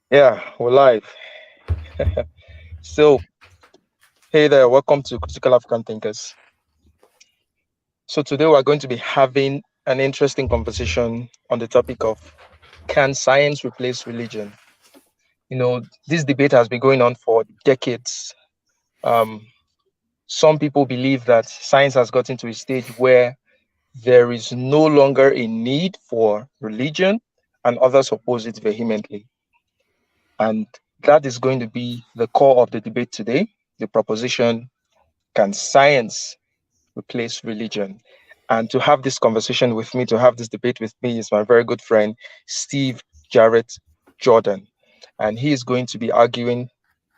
Yeah, we're live. So, hey there, welcome to Critical African Thinkers. So, today we're going to be having an interesting conversation on the topic of can science replace religion? This debate has been going on for decades. Um, some people believe that science has gotten to a stage where there is no longer a need for religion, and others oppose it vehemently. And that is going to be the core of the debate today, the proposition: can science replace religion? And to have this conversation with me, to have this debate with me, is my very good friend, Steve Jarrett Jordan. And he is going to be arguing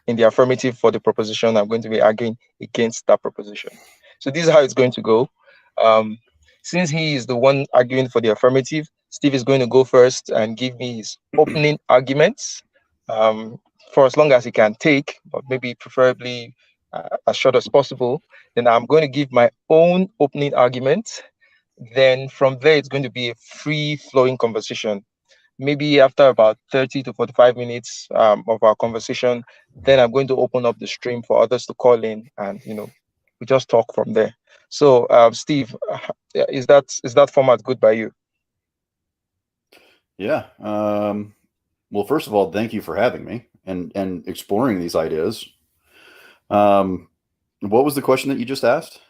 in the affirmative for the proposition. I'm going to be arguing against that proposition. So this is how it's going to go. Um, since he is the one arguing for the affirmative, Steve is going to go first and give me his opening arguments um, for as long as he can take, but maybe preferably as short as possible. Then I'm going to give my own opening argument. Then from there, it's going to be a free flowing conversation. Maybe after about 30 to 45 minutes of our conversation, then I'm going to open up the stream for others to call in, and we just talk from there. So, Steve, is that format good by you? Yeah. Well, first of all, thank you for having me and exploring these ideas. What was the question that you just asked?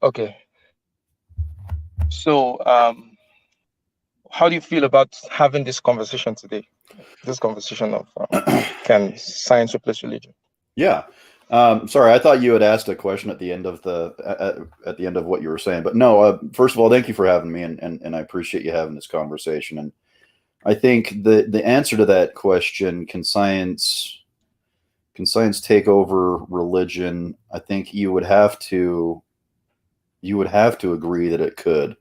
Okay. So, how do you feel about having this conversation today? This conversation of can science replace religion? Yeah. Sorry, I thought you had asked a question at the end of at the end of what you were saying, but no. First of all, thank you for having me, and I appreciate you having this conversation. And I think the answer to that question, can science take over religion? I think you would have to agree that it could.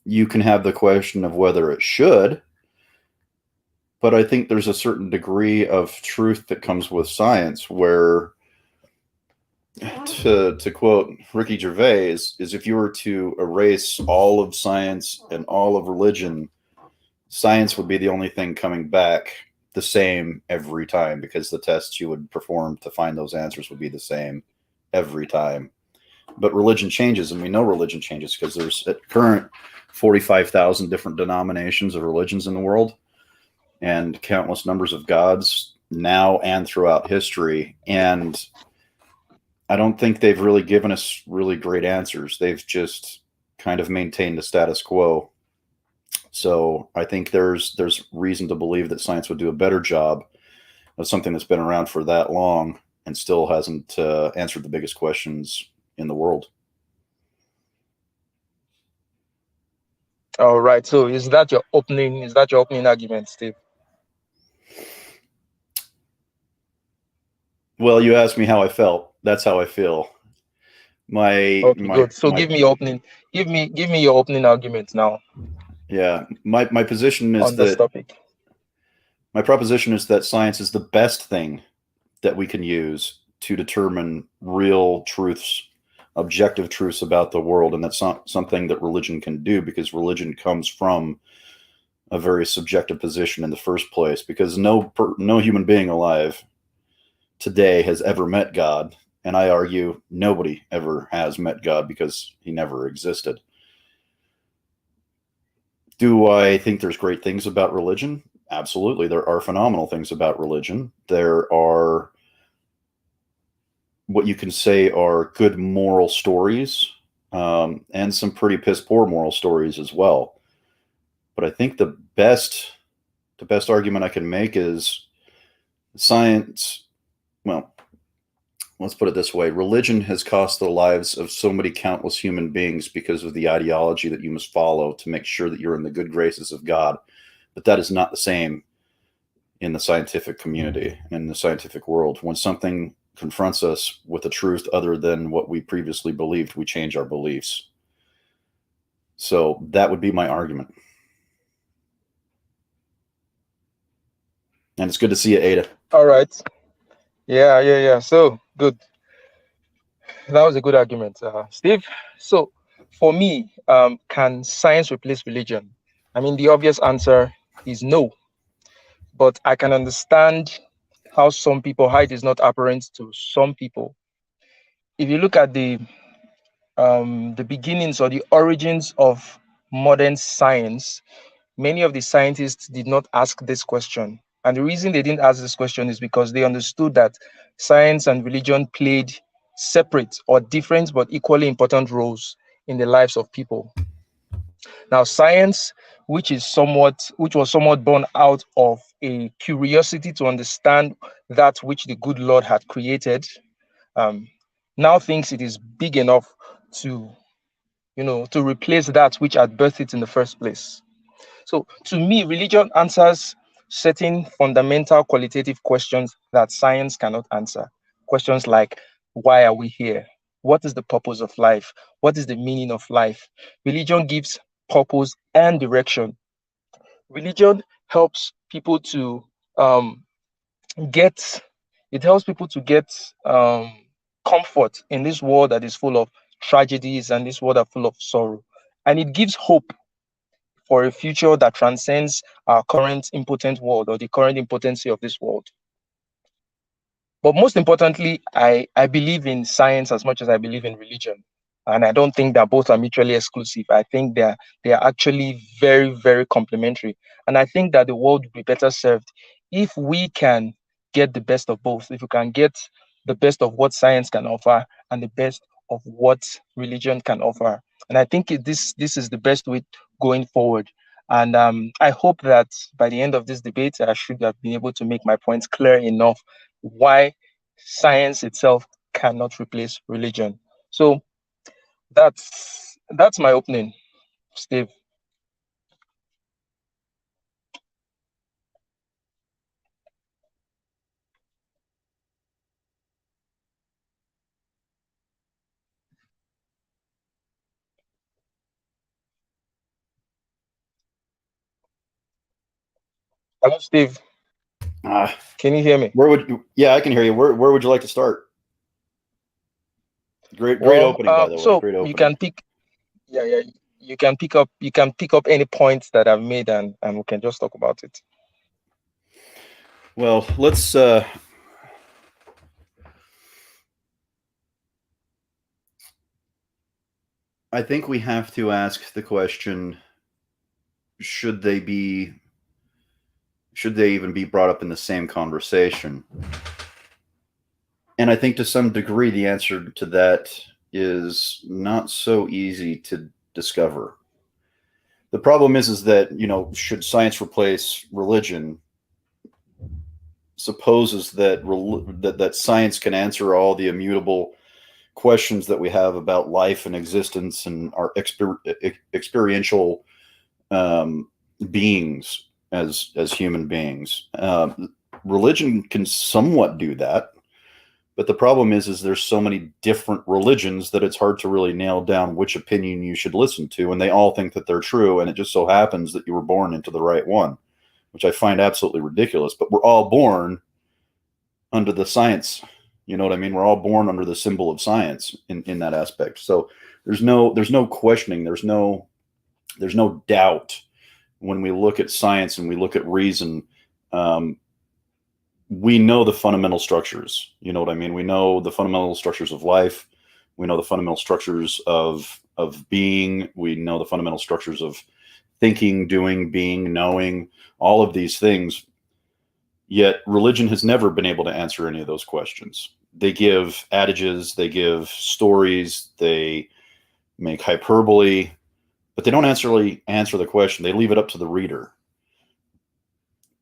You can have the question of whether it should, but I think there's a certain degree of truth that comes with science where, to quote Ricky Gervais, is if you were to erase all of science and all of religion, science would be the only thing coming back the same every time, because the tests you would perform to find those answers would be the same every time. But religion changes, and we know religion changes because there's at current 45,000 different denominations of religions in the world, and countless numbers of gods now and throughout history. And I don't think they've really given us really great answers. They've just kind of maintained the status quo. So I think there's reason to believe that science would do a better job of something that's been around for that long and still hasn't answered the biggest questions in the world. All right. So is that your opening? Is that your opening argument, Steve? Well, you asked me how I felt. That's how I feel. My Okay, my good. So my give me your opening. Give me your opening argument now yeah, my position is on this that topic. my proposition is that science is the best thing that we can use to determine real truths, objective truths about the world, and that's not something that religion can do, because religion comes from a very subjective position in the first place, because no human being alive today has ever met God, and I argue nobody ever has met God because he never existed. Do I think there's great things about religion? Absolutely. There are phenomenal things about religion. There are what you can say are good moral stories, and some pretty piss poor moral stories as well. But I think the best argument I can make is science. Well, let's put it this way: religion has cost the lives of so many countless human beings because of the ideology that you must follow to make sure that you're in the good graces of God. But that is not the same in the scientific community, in the scientific world. When something confronts us with a truth other than what we previously believed, we change our beliefs. So that would be my argument. And it's good to see you, Ada. All right. Yeah. So good. That was a good argument, Steve. So for me, can science replace religion? I mean, the obvious answer is no. But I can understand how it is not apparent to some people. If you look at the beginnings or the origins of modern science, many of the scientists did not ask this question. And the reason they didn't ask this question is because they understood that science and religion played separate or different but equally important roles in the lives of people. Now, science, which was somewhat born out of a curiosity to understand that which the good Lord had created, um, now thinks it is big enough to, to replace that which had birthed it in the first place. So, to me, religion answers certain fundamental qualitative questions that science cannot answer. Questions like, why are we here? What is the purpose of life? What is the meaning of life? Religion gives purpose and direction. Religion helps people to um, get, it helps people to get comfort in this world that is full of tragedies and this world that is full of sorrow. And it gives hope for a future that transcends our current impotent world or the current impotency of this world. But most importantly, I believe in science as much as I believe in religion. And I don't think that both are mutually exclusive. I think they are actually very, very complementary. And I think that the world would be better served if we can get the best of both, if we can get the best of what science can offer and the best of what religion can offer. And I think this is the best way going forward. And I hope that by the end of this debate, I should have been able to make my points clear enough why science itself cannot replace religion. So that's my opening, Steve. Hello, Steve. Ah, Can you hear me? where would you? Yeah, I can hear you. Where would you like to start? Great Well, opening, by the way. so Great you opening. can pick, yeah, yeah, you can pick up any points that I've made, and we can just talk about it. Well, let's. I think we have to ask the question: Should they be? Should they even be brought up in the same conversation? And I think to some degree, the answer to that is not so easy to discover. The problem is that should science replace religion? Supposes that science can answer all the immutable questions that we have about life and existence and our experiential um, beings as human beings. Religion can somewhat do that, but the problem is there's so many different religions that it's hard to really nail down which opinion you should listen to, and they all think that they're true, and it just so happens that you were born into the right one, which I find absolutely ridiculous. But we're all born under the science. You know what I mean? We're all born under the symbol of science in that aspect. So there's no questioning. There's no doubt when we look at science and we look at reason. Um, we know the fundamental structures. You know what I mean? We know the fundamental structures of life. We know the fundamental structures of being. We know the fundamental structures of thinking, doing, being, knowing, all of these things. Yet religion has never been able to answer any of those questions. They give adages, they give stories, they make hyperbole, but they don't actually answer the question. They leave it up to the reader.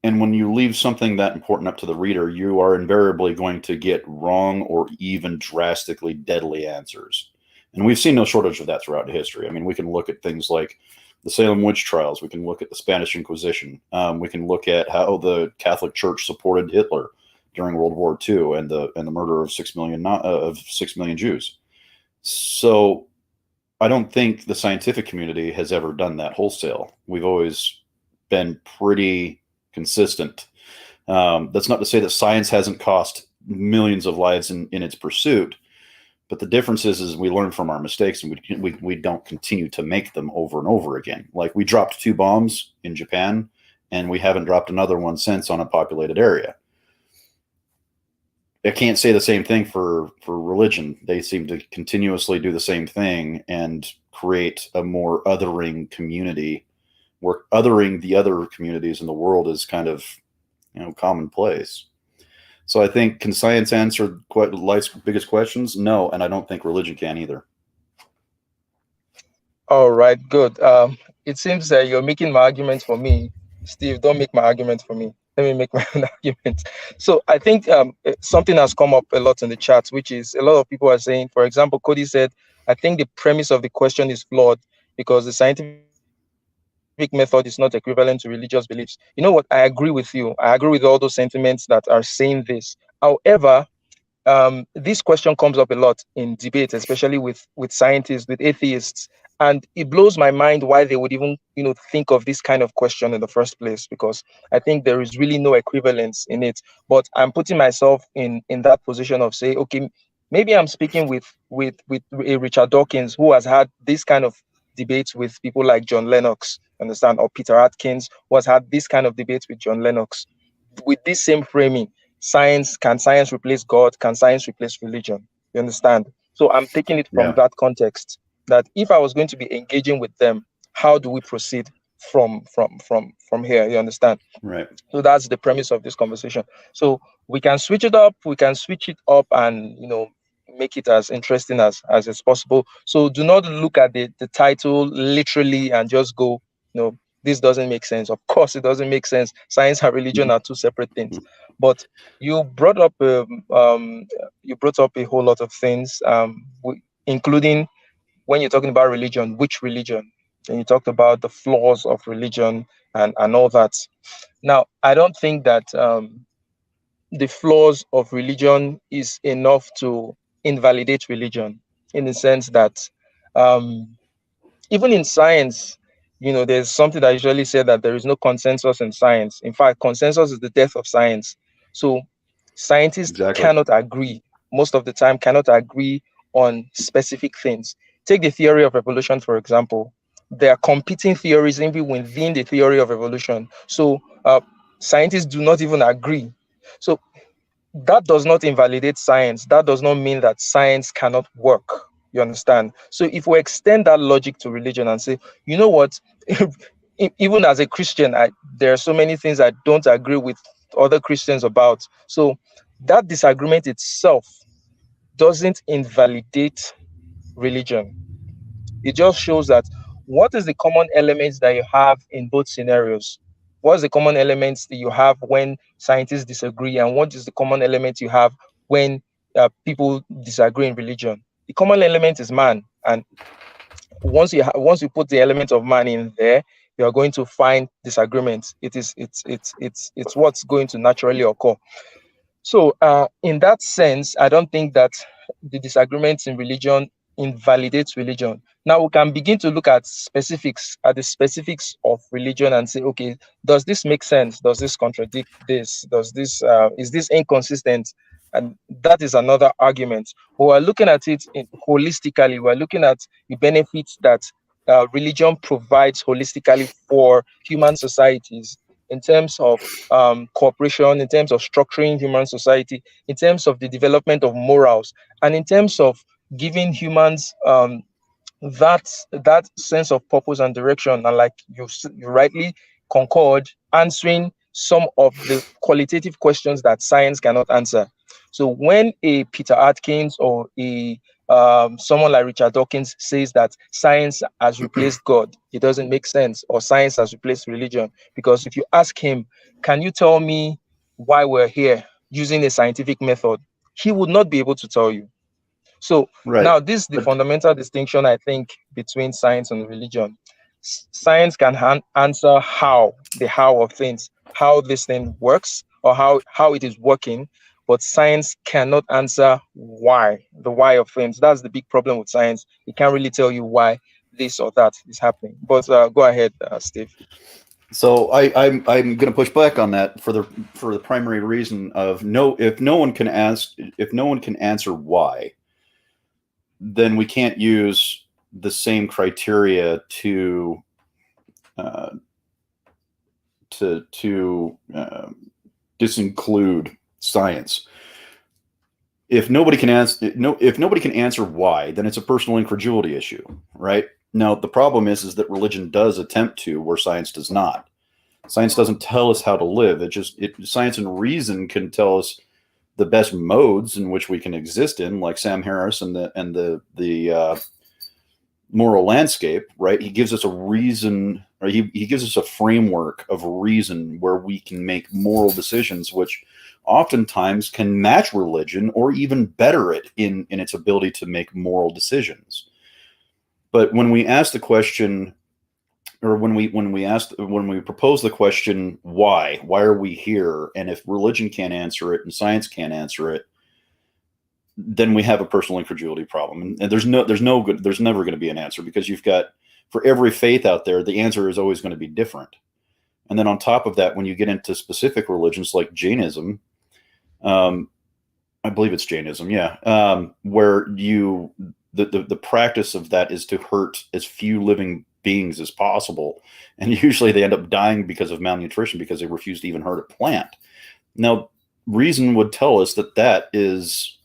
And when you leave something that important up to the reader, you are invariably going to get wrong or even drastically deadly answers. And we've seen no shortage of that throughout history. I mean, we can look at things like the Salem witch trials. We can look at the Spanish Inquisition. We can look at how the Catholic Church supported Hitler during World War II and the murder of 6 million Jews. So I don't think the scientific community has ever done that wholesale. We've always been pretty consistent. That's not to say that science hasn't cost millions of lives in its pursuit, but the difference is we learn from our mistakes and we don't continue to make them over and over again. Like we dropped 2 bombs in Japan and we haven't dropped another one since on a populated area. I can't say the same thing for religion. They seem to continuously do the same thing and create a more othering community, where othering the other communities in the world is kind of, commonplace. So I think, can science answer life's biggest questions? No, and I don't think religion can either. All right, good. It seems that you're making my argument for me. Steve, don't make my argument for me. Let me make my own argument. So I think something has come up a lot in the chat, which is a lot of people are saying, for example, Cody said, I think the premise of the question is flawed because the scientific method is not equivalent to religious beliefs. You know what? I agree with you. I agree with all those sentiments that are saying this. However, this question comes up a lot in debate, especially with scientists, with atheists, and it blows my mind why they would even think of this kind of question in the first place, because I think there is really no equivalence in it. But I'm putting myself in that position of say, okay, maybe I'm speaking with a Richard Dawkins who has had this kind of debates with people like John Lennox, understand, or Peter Atkins, who has had this kind of debates with John Lennox with this same framing. Can science replace God? Can science replace religion? You understand? So I'm taking it from Yeah. that context, that if I was going to be engaging with them, how do we proceed from here? You understand? Right. So that's the premise of this conversation. So we can switch it up, and make it as interesting as is possible. So do not look at the title literally and just go, this doesn't make sense. Of course it doesn't make sense. Science and religion are two separate things. But you brought up a whole lot of things, including when you're talking about religion, which religion? And you talked about the flaws of religion and all that. Now, I don't think that the flaws of religion is enough to invalidate religion, in the sense that um, even in science, there's something that usually said that there is no consensus in science. In fact, consensus is the death of science. So scientists Exactly. cannot agree, most of the time, cannot agree on specific things. Take the theory of evolution, for example. There are competing theories even within the theory of evolution. So scientists do not even agree. So that does not invalidate science. That does not mean that science cannot work. You understand? So if we extend that logic to religion and say, you know what, even as a Christian, there are so many things I don't agree with other Christians about. So that disagreement itself doesn't invalidate religion. It just shows that what is the common elements that you have in both scenarios? What's the common elements that you have when scientists disagree, and what is the common element you have when people disagree in religion? The common element is man, and once you put the element of man in there, you are going to find disagreements. It's what's going to naturally occur. So, in that sense, I don't think that the disagreements in religion invalidates religion. Now we can begin to look at the specifics of religion and say, okay, does this make sense? Does this contradict this? Does this is this inconsistent? And that is another argument. But we're looking at it holistically. We're looking at the benefits that religion provides holistically for human societies in terms of cooperation, in terms of structuring human society, in terms of the development of morals, and in terms of giving humans that sense of purpose and direction. And like you rightly concord, answering some of the qualitative questions that science cannot answer. So when a Peter Atkins or a someone like Richard Dawkins says that science has replaced God, it doesn't make sense, or science has replaced religion. Because if you ask him, can you tell me why we're here using a scientific method? He would not be able to tell you. So Right. now this is the But fundamental distinction, I think, between science and religion. Science can answer the how of things, how this thing works, or how it is working, but science cannot answer the why of things. That's the big problem with science. It can't really tell you why this or that is happening. But go ahead, Steve. so I'm going to push back on that for the primary reason of no. If no one can answer why, then we can't use the same criteria uh, to disinclude science. If nobody can answer if nobody can answer why, then it's a personal incredulity issue, right? Now the problem is that religion does attempt to, where science does not. Science doesn't tell us how to live. Science and reason can tell us the best modes in which we can exist in, like Sam Harris and the moral landscape, right? He gives us a reason, or he gives us a framework of reason where we can make moral decisions, which oftentimes can match religion or even better it in its ability to make moral decisions. But when we ask the question, or when we propose the question, why are we here, and if religion can't answer it and science can't answer it, then we have a personal incredulity problem. And there's never going to be an answer, because you've got, for every faith out there, the answer is always going to be different. And then on top of that, when you get into specific religions like Jainism, I believe it's Jainism, yeah, where the practice of that is to hurt as few living beings as possible, and usually they end up dying because of malnutrition because they refuse to even hurt a plant. Now, reason would tell us that that is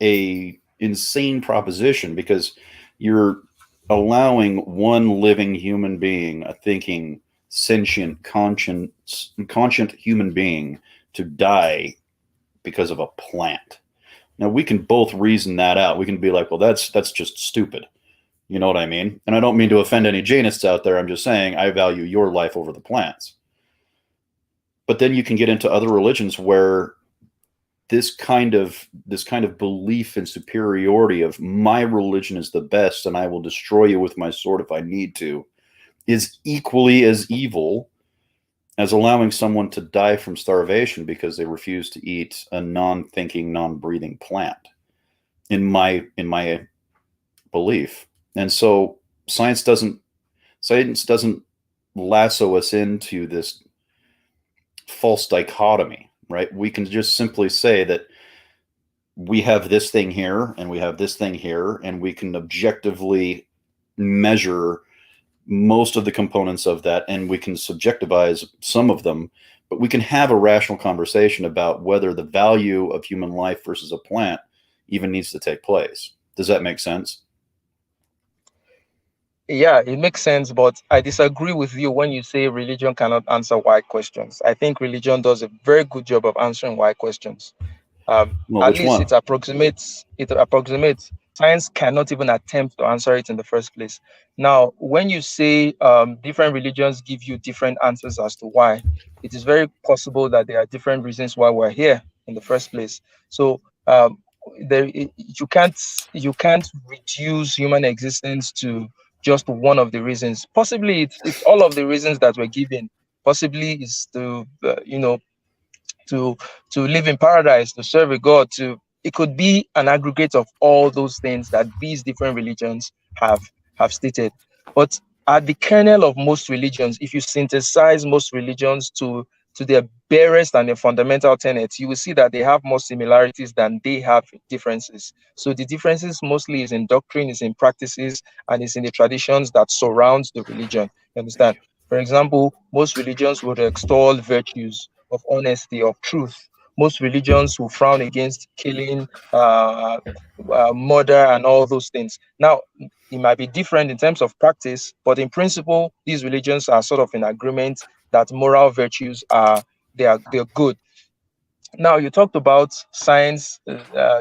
a insane proposition, because you're allowing one living human being, a thinking, sentient, conscient human being, to die because of a plant. Now, we can both reason that out. We can be like, well, that's just stupid. You know what I mean? And I don't mean to offend any Jainists out there. I'm just saying I value your life over the plants. But then you can get into other religions where this kind of belief in superiority of my religion is the best and I will destroy you with my sword if I need to, is equally as evil as allowing someone to die from starvation because they refuse to eat a non-thinking, non-breathing plant, in my belief. And so science doesn't lasso us into this false dichotomy, right? We can just simply say that we have this thing here and we have this thing here, and we can objectively measure most of the components of that, and we can subjectivize some of them, but we can have a rational conversation about whether the value of human life versus a plant even needs to take place. Does that make sense? Yeah, it makes sense, but I disagree with you when you say religion cannot answer why questions. I think religion does a very good job of answering why questions. Well, At which least one? it approximates. Science cannot even attempt to answer it in the first place. Now, when you say different religions give you different answers as to why, it is very possible that there are different reasons why we're here in the first place. So you can't reduce human existence to just one of the reasons. Possibly it's all of the reasons that we're given. Possibly is to to live in paradise, to serve a god, to it could be an aggregate of all those things that these different religions have stated. But at the kernel of most religions, if you synthesize most religions to their barest and their fundamental tenets, you will see that they have more similarities than they have differences. So the differences mostly is in doctrine, is in practices, and is in the traditions that surround the religion. You understand? For example, most religions would extol virtues of honesty, of truth. Most religions will frown against killing, murder, and all those things. Now, it might be different in terms of practice, but in principle, these religions are sort of in agreement that moral virtues they're good. Now, you talked about science.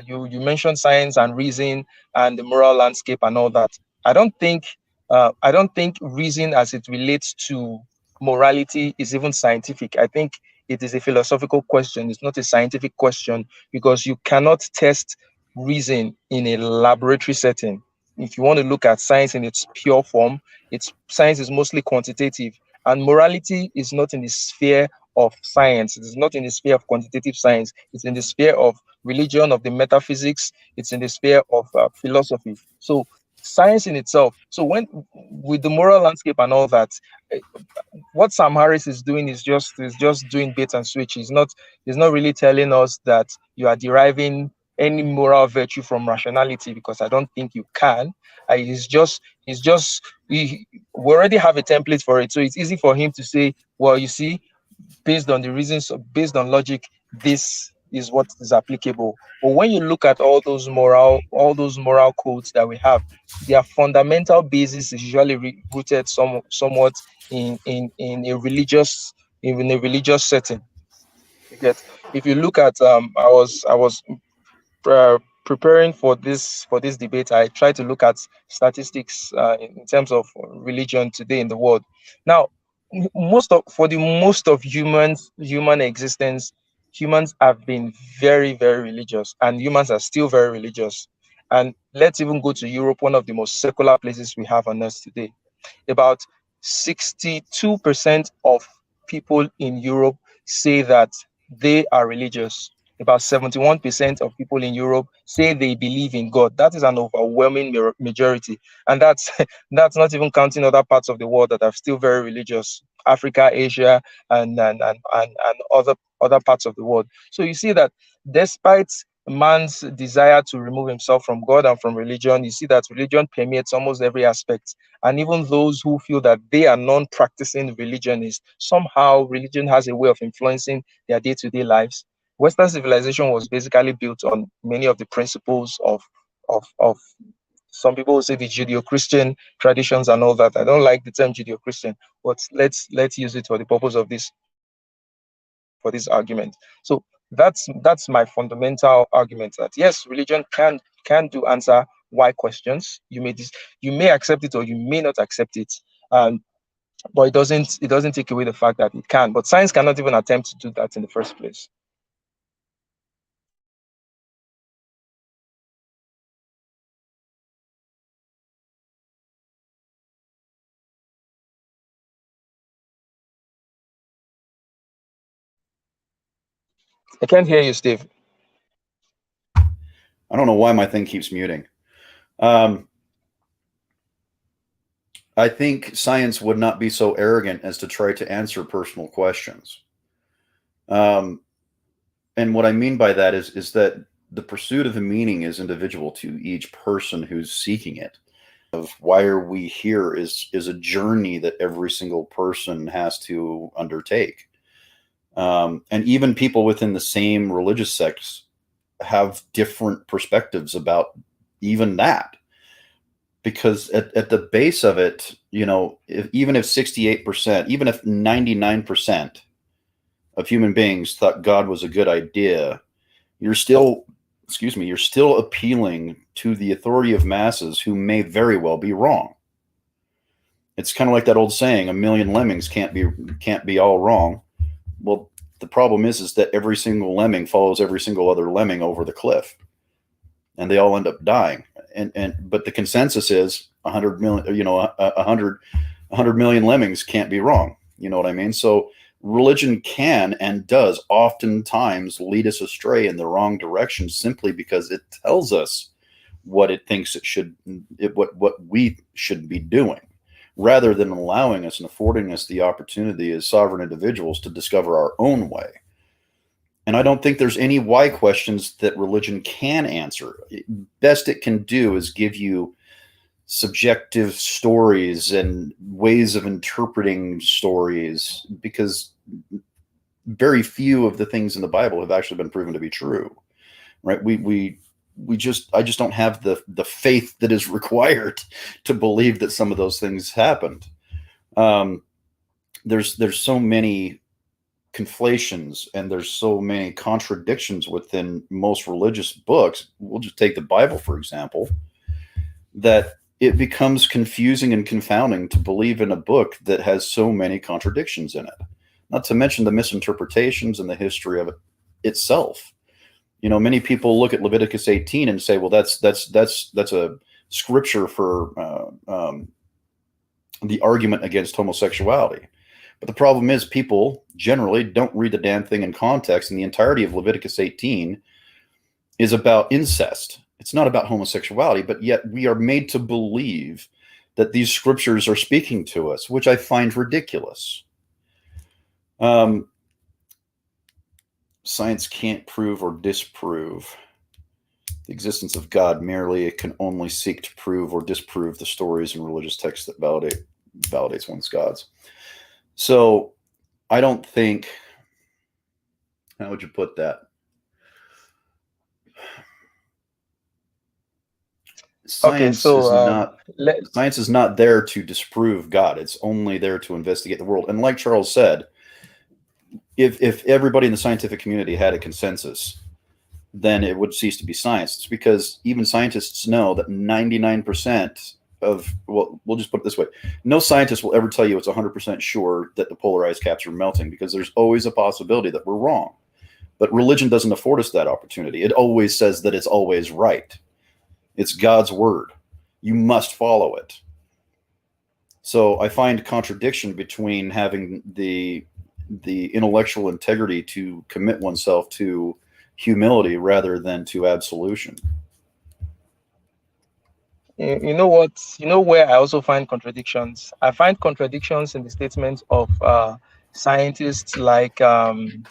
You mentioned science and reason and the moral landscape and all that. I don't think reason as it relates to morality is even scientific. I think it is a philosophical question. It's not a scientific question, because you cannot test reason in a laboratory setting. If you want to look at science in its pure form, its science is mostly quantitative, and morality is not in the sphere of science. It is not in the sphere of quantitative science. It's in the sphere of religion, of the metaphysics. It's in the sphere of philosophy. So science in itself. So when with the moral landscape and all that, eh, what Sam Harris is doing is just doing bait and switch. He's not really telling us that you are deriving any moral virtue from rationality, because I don't think you can. We already have a template for it, so it's easy for him to say, well, you see, based on the reasons, based on logic, this is what is applicable. But when you look at all those moral codes that we have, their fundamental basis is usually rooted somewhat in a religious setting. You get, if you look at I was preparing for this debate, I tried to look at statistics in terms of religion today in the world. Now, most of human existence, humans have been very religious, and humans are still very religious. And let's even go to Europe, one of the most secular places we have on earth today. About 62% of people in Europe say that they are religious. About 71% of people in Europe say they believe in God. That is an overwhelming majority. And that's that's not even counting other parts of the world that are still very religious. Africa, Asia, and other parts of the world. So you see that despite man's desire to remove himself from God and from religion, you see that religion permeates almost every aspect. And even those who feel that they are non-practicing religionists, somehow religion has a way of influencing their day-to-day lives. Western civilization was basically built on many of the principles of some people will say the Judeo-Christian traditions and all that. I don't like the term Judeo-Christian, but let's use it for the purpose of this argument. So that's my fundamental argument, that yes, religion can do answer why questions. You may accept it or you may not accept it. Um, but it doesn't take away the fact that it can. But science cannot even attempt to do that in the first place. I can't hear you, Steve. I don't know why my thing keeps muting. Um, I think science would not be so arrogant as to try to answer personal questions. Um, and what I mean by that is that the pursuit of the meaning is individual to each person who's seeking it. Of why are we here is a journey that every single person has to undertake. And even people within the same religious sects have different perspectives about even that. Because at the base of it, even if 68%, even if 99% of human beings thought God was a good idea, you're still, you're still appealing to the authority of masses who may very well be wrong. It's kind of like that old saying, a million lemmings can't be all wrong. Well, the problem is that every single lemming follows every single other lemming over the cliff, and they all end up dying. But the consensus is 100 million, 100 million lemmings can't be wrong. You know what I mean? So religion can and does oftentimes lead us astray in the wrong direction simply because it tells us what it thinks what we should be doing, rather than allowing us and affording us the opportunity as sovereign individuals to discover our own way. And I don't think there's any why questions that religion can answer. Best it can do is give you subjective stories and ways of interpreting stories, because very few of the things in the Bible have actually been proven to be true. Right? I just don't have the faith that is required to believe that some of those things happened. There's so many conflations and there's so many contradictions within most religious books. We'll just take the Bible, for example, that it becomes confusing and confounding to believe in a book that has so many contradictions in it. Not to mention the misinterpretations and the history of it itself. Many people look at Leviticus 18 and say, well, that's a scripture for the argument against homosexuality. But the problem is people generally don't read the damn thing in context, and the entirety of Leviticus 18 is about incest. It's not about homosexuality, but yet we are made to believe that these scriptures are speaking to us, which I find ridiculous. Science can't prove or disprove The existence of God merely can only seek to prove or disprove the stories and religious texts that validates one's gods. So I don't think, how would you put that? Okay, Science so is not let, science is not there to disprove God. It's only there to investigate the world. And like Charles said, if everybody in the scientific community had a consensus, then it would cease to be science. It's because even scientists know that 99% of, well, we'll just put it this way, no scientist will ever tell you it's 100% sure that the polar ice caps are melting, because there's always a possibility that we're wrong. But religion doesn't afford us that opportunity. It always says that it's always right. It's God's word. You must follow it. So I find contradiction between having the intellectual integrity to commit oneself to humility rather than to absolution. you know what, where I also find contradictions. I find contradictions in the statements of scientists like um,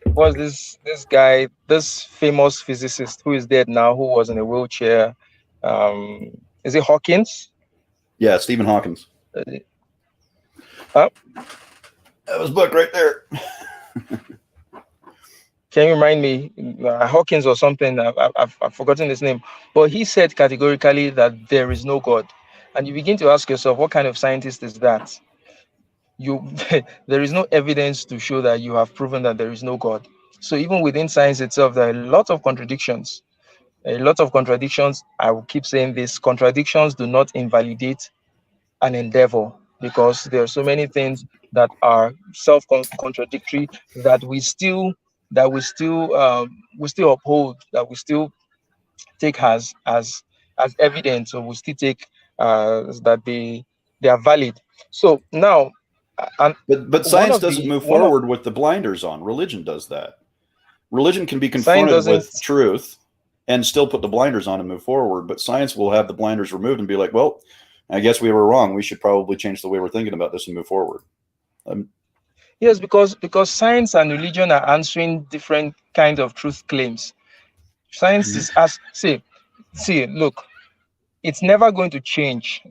was this guy, this famous physicist who is dead now, who was in a wheelchair. Is it Hawkins? Yeah, Stephen Hawkins. Uh, That was book right there. can you remind me, Hawkins or something? I've forgotten his name, but he said categorically that there is no God, and you begin to ask yourself, what kind of scientist is that? You there is no evidence to show that you have proven that there is no God. So even within science itself, there are a lot of contradictions. A lot of contradictions. I will keep saying this: contradictions do not invalidate an endeavor, because there are so many things that are self-contradictory that we still uphold, that we still take as evidence, or we still take that they are valid. So now, and But one science of doesn't the move one of forward with the blinders on. Religion does that. Religion can be science confronted doesn't. with truth and still put the blinders on and move forward, but science will have the blinders removed and be like, well, I guess we were wrong. We should probably change the way we're thinking about this and move forward. Yes, because science and religion are answering different kinds of truth claims. Science is as see, look, it's never going to change.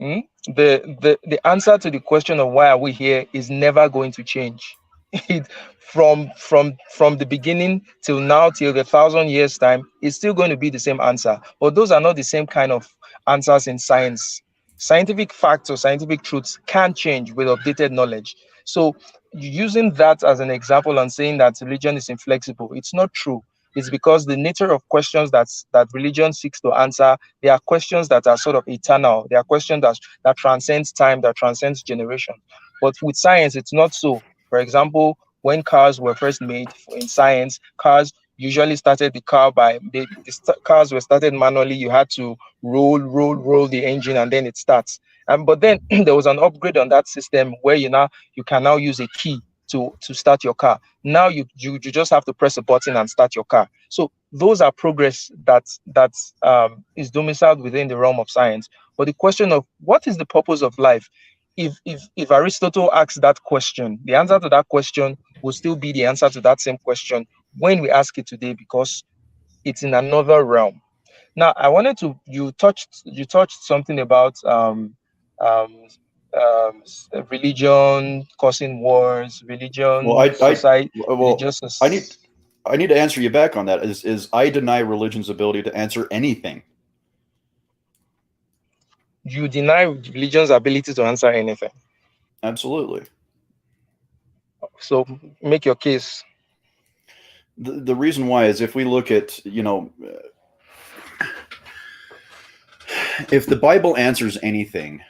The answer to the question of why are we here is never going to change. It, from the beginning till now, till the 1,000 years time, it's still going to be the same answer. But those are not the same kind of answers in science. Scientific facts or scientific truths can change with updated knowledge. So using that as an example and saying that religion is inflexible, it's not true. It's because the nature of questions that religion seeks to answer, they are questions that are sort of eternal. They are questions that transcends time, that transcends generation. But with science, it's not so. For example, when cars were first made in science, cars usually started the car by cars were started manually. You had to roll the engine, and then it starts. But then there was an upgrade on that system where you can now use a key to start your car. Now you just have to press a button and start your car. So those are progress that is domiciled within the realm of science. But the question of what is the purpose of life, if Aristotle asks that question, the answer to that question will still be the answer to that same question when we ask it today, because it's in another realm. Now, I wanted to you touched something about um, religion causing wars, Well, religion, society, well, religious. I need to answer you back on that. Is I deny religion's ability to answer anything. You deny religion's ability to answer anything. Absolutely. So make your case. The reason why is if we look at, if the Bible answers anything,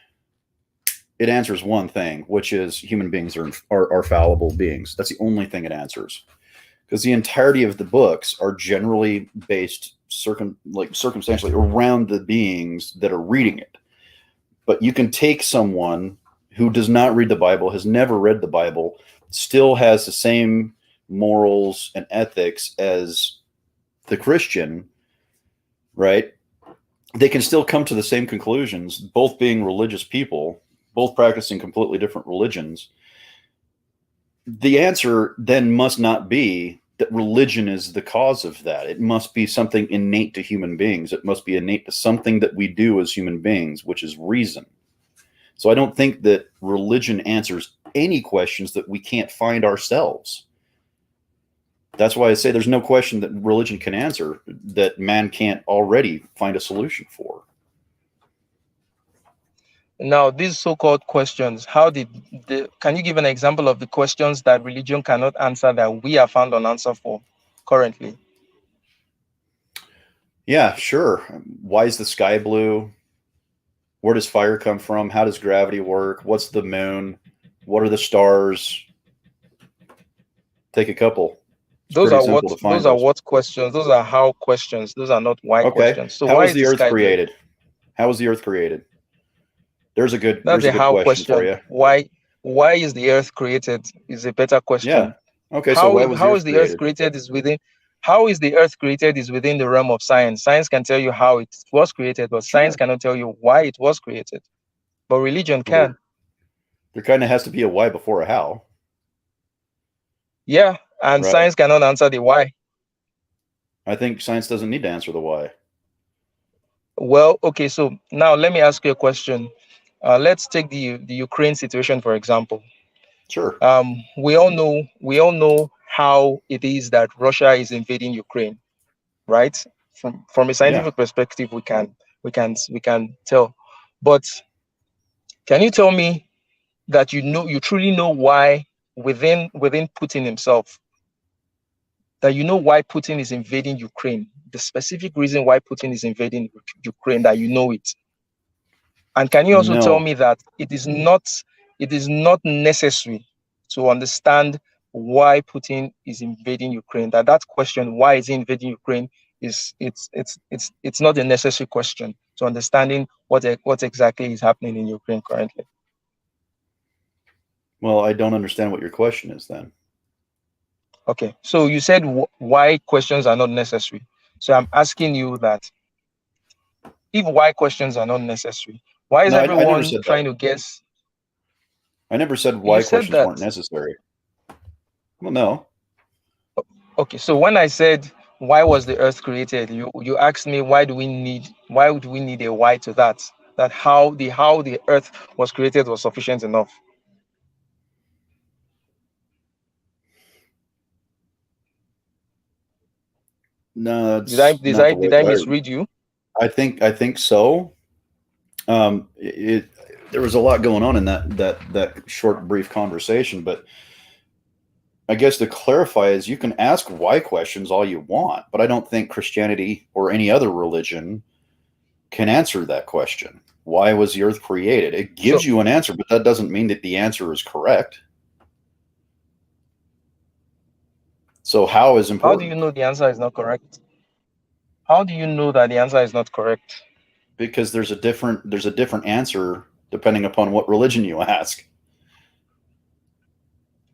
it answers one thing, which is human beings are fallible beings. That's the only thing it answers. Because the entirety of the books are generally based circumstantially around the beings that are reading it. But you can take someone who does not read the Bible, has never read the Bible, still has the same morals and ethics as the Christian, right? They can still come to the same conclusions, both being religious people, both practicing completely different religions. The answer then must not be that religion is the cause of that. It must be something innate to human beings. It must be innate to something that we do as human beings, which is reason. So I don't think that religion answers any questions that we can't find ourselves. That's why I say there's no question that religion can answer that man can't already find a solution for. Now, these so-called questions, can you give an example of the questions that religion cannot answer that we have found an answer for currently? Yeah, sure. Why is the sky blue? Where does fire come from? How does gravity work? What's the moon? What are the stars? Take a couple. It's Those pretty are simple what to find those are those. what questions. Those are how questions. Those are not why Okay. questions. So How why was is the the earth sky blue? created? How was the earth created? There's a good That's there's a a good how question for question. you. Why is the earth created is a better Yeah. question. Okay, so why was the How earth is the earth created? created is within how is the earth created is within the realm of science. Science can tell you how it was created, but science Sure. cannot tell you why it was created. But religion Well, can. there kind of has to be a why before a how, Yeah, and right? science cannot answer the why. I think science doesn't need to answer the why. Well, okay, so now let me ask you a question. Let's take the Ukraine situation for example. Sure. We all know how it is that Russia is invading Ukraine, right? From a Yeah. scientific perspective, we can tell. But can you tell me that you truly know why within Putin himself, that you know why Putin is invading Ukraine, the specific reason why Putin is invading Ukraine, that you know it? And can you also tell No. me that it is not necessary to understand why Putin is invading Ukraine? That question, why is he invading Ukraine, it's not a necessary question to understanding what exactly is happening in Ukraine currently. Well, I don't understand what your question is then. Okay, so you said why questions are not necessary. So I'm asking you that if why questions are not necessary, why is No, I never everyone said that. trying to guess? I never said You why said questions that. weren't necessary. Well, no. Okay, so when I said why was the earth created, you asked me why would we need a why to that? That how the earth was created was sufficient enough. No, Did I that's did not I the way. did I misread you? I think so. There was a lot going on in that short brief conversation, but I guess to clarify is you can ask why questions all you want, but I don't think Christianity or any other religion can answer that question. Why was the earth created? It gives So you an answer, but that doesn't mean that the answer is correct. So how is how do you important? know the answer is not correct? How do you know that the answer is not correct? Because there's a different answer depending upon what religion you ask.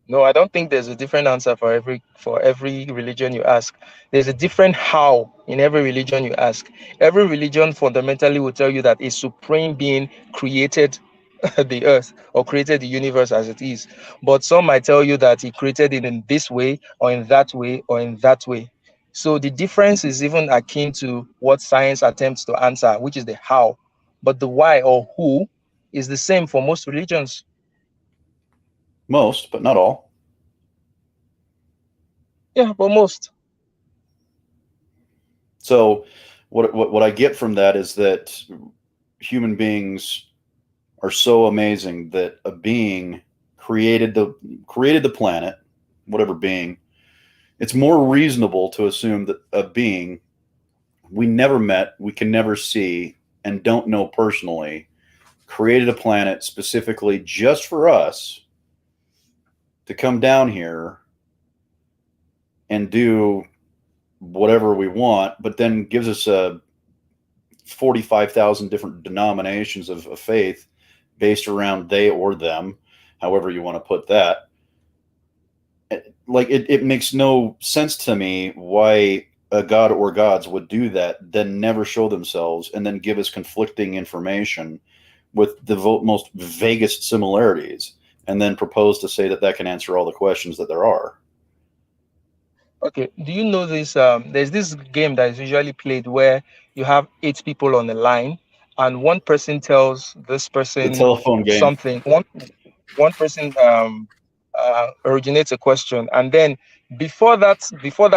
No, I don't think there's a different answer for every religion you ask. There's a different how in every religion you ask. Every religion fundamentally will tell you that a supreme being created the earth or created the universe as it is. But some might tell you that he created it in this way or in that way or in that way. So the difference is even akin to what science attempts to answer, which is the how. But the why or who is the same for most religions. Most, but not all. Yeah, but most. So what I get from that is that human beings are so amazing that a being created the planet, whatever being. It's more reasonable to assume that a being we never met, we can never see, and don't know personally, created a planet specifically just for us to come down here and do whatever we want, but then gives us 45,000 different denominations of faith based around they or them, however you want to put that. Like it makes no sense to me why a god or gods would do that, then never show themselves, and then give us conflicting information with the most vaguest similarities, and then propose to say that that can answer all the questions that there are. Okay, do you know this? There's this game that is usually played where you have eight people on the line, and one person tells this The person telephone game. something. One person originates a question, and then before that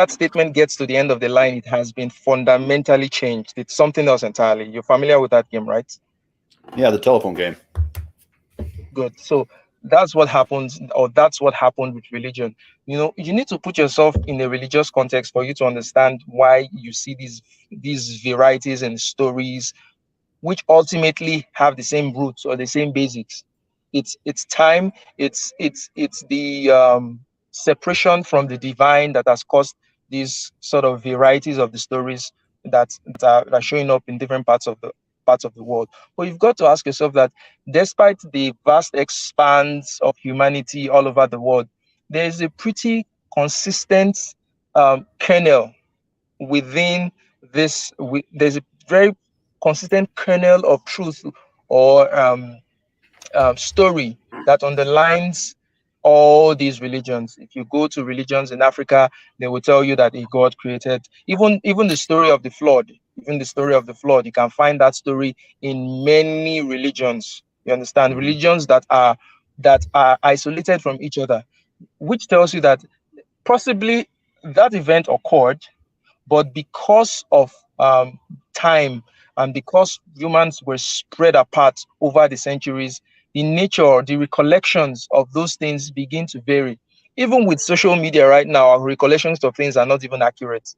statement gets to the end of the line, it has been fundamentally changed. It's something else entirely. You're familiar with that game, right? Yeah, the telephone game. Good. So that's what happens, or that's what happened with religion. You need to put yourself in a religious context for you to understand why you see these varieties and stories which ultimately have the same roots or the same basics. It's time, it's the separation from the divine that has caused these sort of varieties of the stories that are showing up in different parts of the world. But you've got to ask yourself that despite the vast expanse of humanity all over the world, there is a pretty consistent kernel within there's a very consistent kernel of truth or story that underlines all these religions. If you go to religions in Africa, they will tell you that a God created even the story of the flood. Even the story of the flood, you can find that story in many religions. You understand? Mhm. Religions that are isolated from each other, which tells you that possibly that event occurred, but because of time and because humans were spread apart over the centuries, the nature, the recollections of those things begin to vary. Even with social media right now, our recollections of things are not even accurate.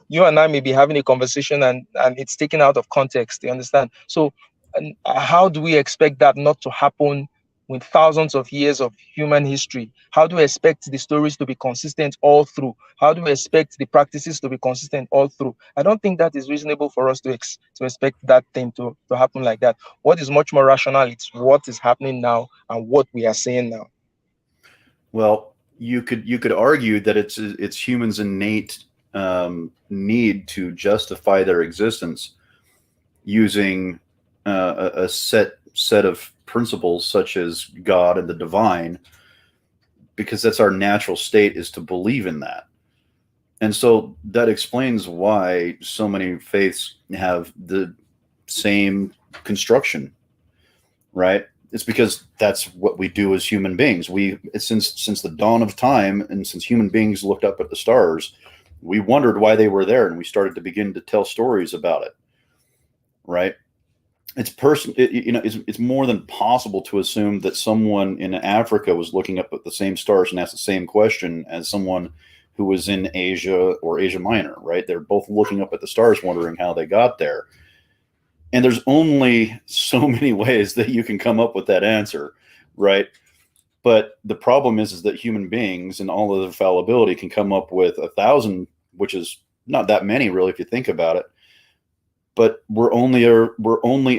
You and I may be having a conversation and it's taken out of context. You understand? So, and how do we expect that not to happen with thousands of years of human history? How do we expect the stories to be consistent all through? How do we expect the practices to be consistent all through? I don't think that is reasonable for us to expect that thing to happen like that. What is much more rational? It's what is happening now and what we are saying now. Well, you could argue that it's humans' innate need to justify their existence using a set of principles such as God and the divine, because that's our natural state, is to believe in that. And so that explains why so many faiths have the same construction, right? It's because that's what we do as human beings. We since the dawn of time, and since human beings looked up at the stars, we wondered why they were there, and we started to begin to tell stories about it, right? It's more than possible to assume that someone in Africa was looking up at the same stars and asked the same question as someone who was in Asia or Asia Minor, right? They're both looking up at the stars, wondering how they got there. And there's only so many ways that you can come up with that answer, right? But the problem is that human beings and all of their fallibility can come up with 1,000, which is not that many really if you think about it. But we're only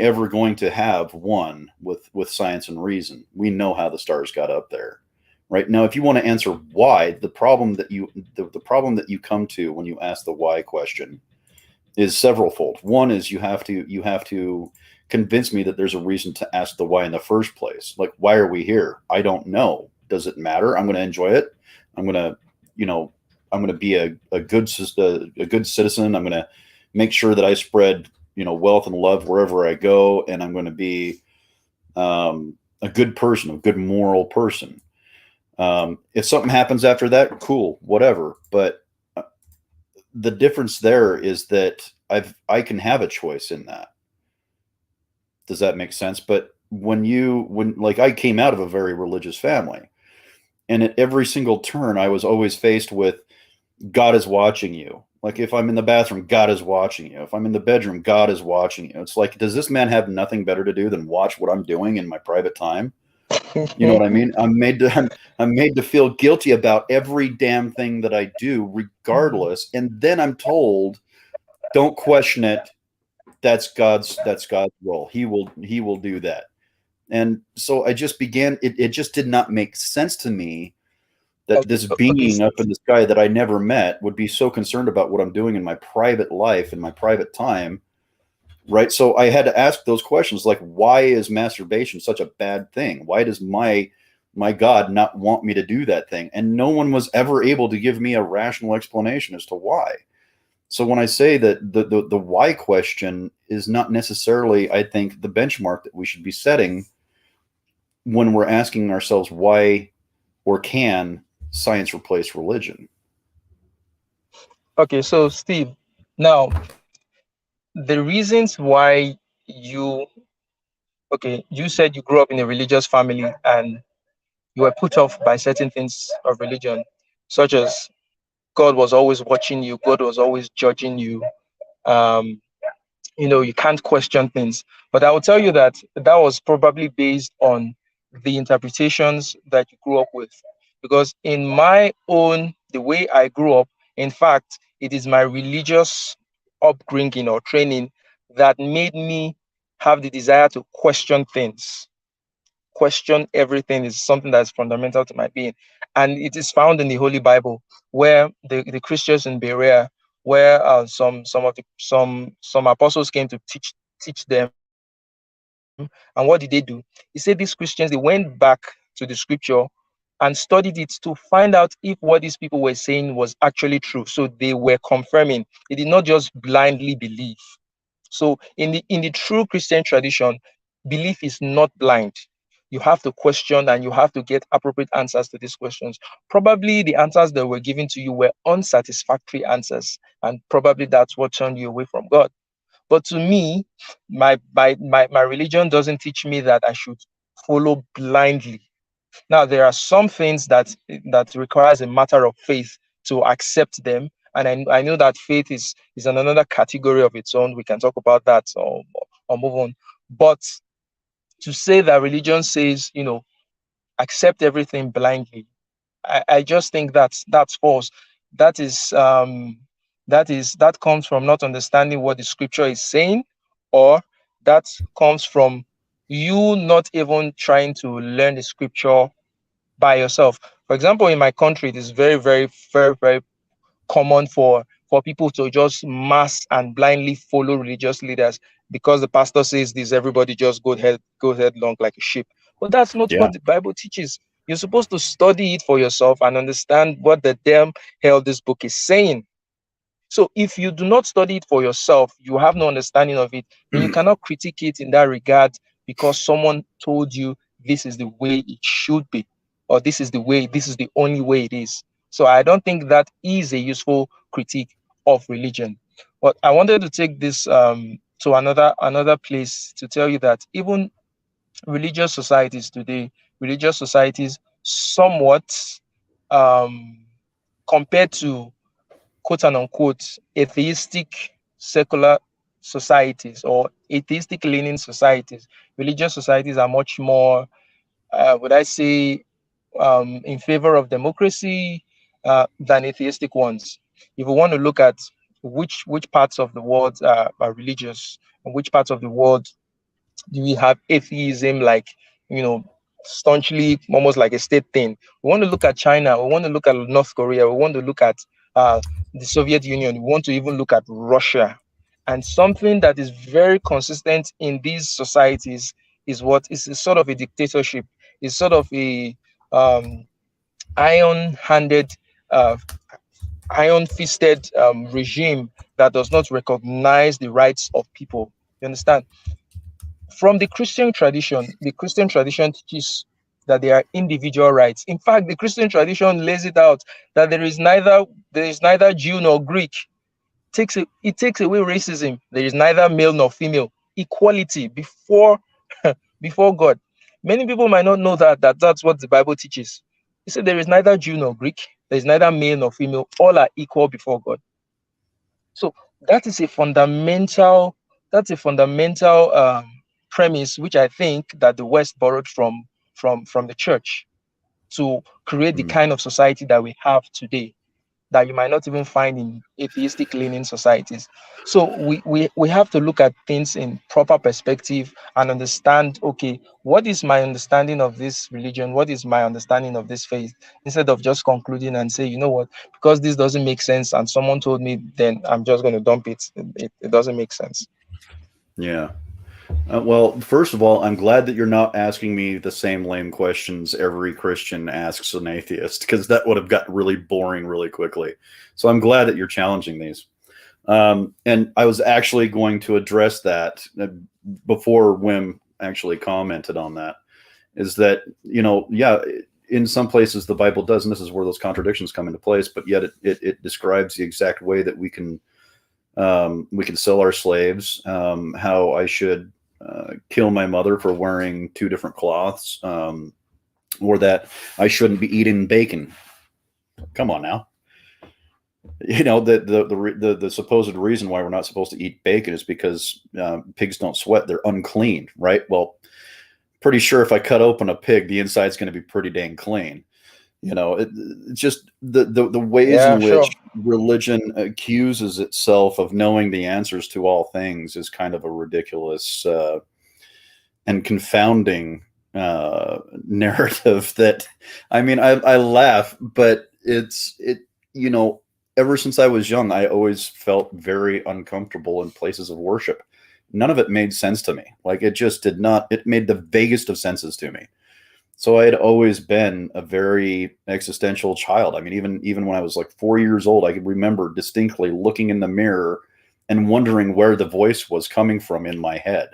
ever going to have one with science and reason. We know how the stars got up there, right? Now, if you want to answer why, the problem that you come to when you ask the why question is severalfold. One is you have to convince me that there's a reason to ask the why in the first place. Like, why are we here? I don't know. Does it matter? I'm going to enjoy it. I'm going to, you know, I'm going to be a good citizen. I'm going to make sure that I spread, wealth and love wherever I go, and I'm going to be a good person, a good moral person. If something happens after that, cool, whatever. But the difference there is that I can have a choice in that. Does that make sense? But when like I came out of a very religious family, and at every single turn, I was always faced with God is watching you. Like if I'm in the bathroom, God is watching you. If I'm in the bedroom, God is watching you. It's like, does this man have nothing better to do than watch what I'm doing in my private time? You know what I mean? I'm made to feel guilty about every damn thing that I do, regardless. And then I'm told, don't question it. That's God's role. He will do that. And so I just began. It just did not make sense to me that Okay, this okay. being up in the sky that I never met would be so concerned about what I'm doing in my private life, in my private time, right? So I had to ask those questions, like, why is masturbation such a bad thing? Why does my my God not want me to do that thing? And no one was ever able to give me a rational explanation as to why. So when I say that the why question is not necessarily, I think, the benchmark that we should be setting when we're asking ourselves why or can science replace religion? Okay, so Steve, now the reasons why you you said you grew up in a religious family and you were put off by certain things of religion, such as God was always watching you, God was always judging you. Um, you can't question things. But I will tell you that that was probably based on the interpretations that you grew up with. Because in my own, the way I grew up, in fact, it is my religious upbringing or training that made me have the desire to question things. Question everything is something that's fundamental to my being. And it is found in the Holy Bible, where the Christians in Berea, where some apostles came to teach them. And what did they do? He said these Christians, they went back to the scripture and studied it to find out if what these people were saying was actually true. So they were confirming. They did not just blindly believe. So in the true Christian tradition, belief is not blind. You have to question and you have to get appropriate answers to these questions. Probably the answers that were given to you were unsatisfactory answers, and probably that's what turned you away from God. But to me, my religion doesn't teach me that I should follow blindly. Now, there are some things that requires a matter of faith to accept them, and I know that faith is another category of its own. We can talk about that or move on. But to say that religion says, accept everything blindly, I just think that's false. That is that comes from not understanding what the scripture is saying, or that comes from you not even trying to learn the scripture by yourself. For example, in my country, it is very, very, very, very common for people to just mass and blindly follow religious leaders because the pastor says this, everybody just go headlong like a sheep. But that's not what Yeah. the Bible teaches. You're supposed to study it for yourself and understand what the damn hell this book is saying. So if you do not study it for yourself, you have no understanding of it, then you cannot critique it in that regard because someone told you this is the way it should be, or this is the only way it is. So I don't think that is a useful critique of religion. But I wanted to take this to another place to tell you that even religious societies today, religious societies somewhat um, compared to quote and unquote atheistic secular societies or atheistic leaning societies, religious societies are much more, would I say, in favor of democracy than atheistic ones. If we want to look at which parts of the world are religious and which parts of the world do we have atheism like, you know, staunchly almost like a state thing. We want to look at China, we want to look at North Korea, we want to look at the Soviet Union, we want to even look at Russia. And something that is very consistent in these societies is what is a sort of a dictatorship, is sort of a um, iron-handed, uh, iron-fisted regime that does not recognize the rights of people. You understand? From the Christian tradition teaches that there are individual rights. In fact, the Christian tradition lays it out that there is neither Jew nor Greek. It takes away racism. There is neither male nor female. Equality before God. Many people might not know that's what the Bible teaches. It said there is neither Jew nor Greek. There is neither male nor female. All are equal before God. So that is a fundamental that's a fundamental premise which I think that the West borrowed from the church to create the Mm. kind of society that we have today that you might not even find in atheistic leaning societies. So we have to look at things in proper perspective and understand, okay, what is my understanding of this religion? What is my understanding of this faith? Instead of just concluding and say, you know what, because this doesn't make sense and someone told me, then I'm just going to dump it. It doesn't make sense. Yeah. Well, first of all, I'm glad that you're not asking me the same lame questions every Christian asks an atheist, because that would have got really boring really quickly. So I'm glad that you're challenging these. And I was actually going to address that before Wim actually commented on that. Is that, yeah, in some places the Bible does, and this is where those contradictions come into place, but yet it describes the exact way that we can sell our slaves, how I should kill my mother for wearing two different cloths, or that I shouldn't be eating bacon. Come on now. The supposed reason why we're not supposed to eat bacon is because pigs don't sweat; they're unclean, right? Well, pretty sure if I cut open a pig, the inside's going to be pretty dang clean. It's just the ways Yeah, in which sure. religion accuses itself of knowing the answers to all things is kind of a ridiculous and confounding narrative. That, I mean, I laugh, but you know ever since I was young, I always felt very uncomfortable in places of worship. None of it made sense to me. Like, it just did not. It made the vaguest of senses to me. So I had always been a very existential child. I mean, even when I was like 4 years old, I could remember distinctly looking in the mirror and wondering where the voice was coming from in my head.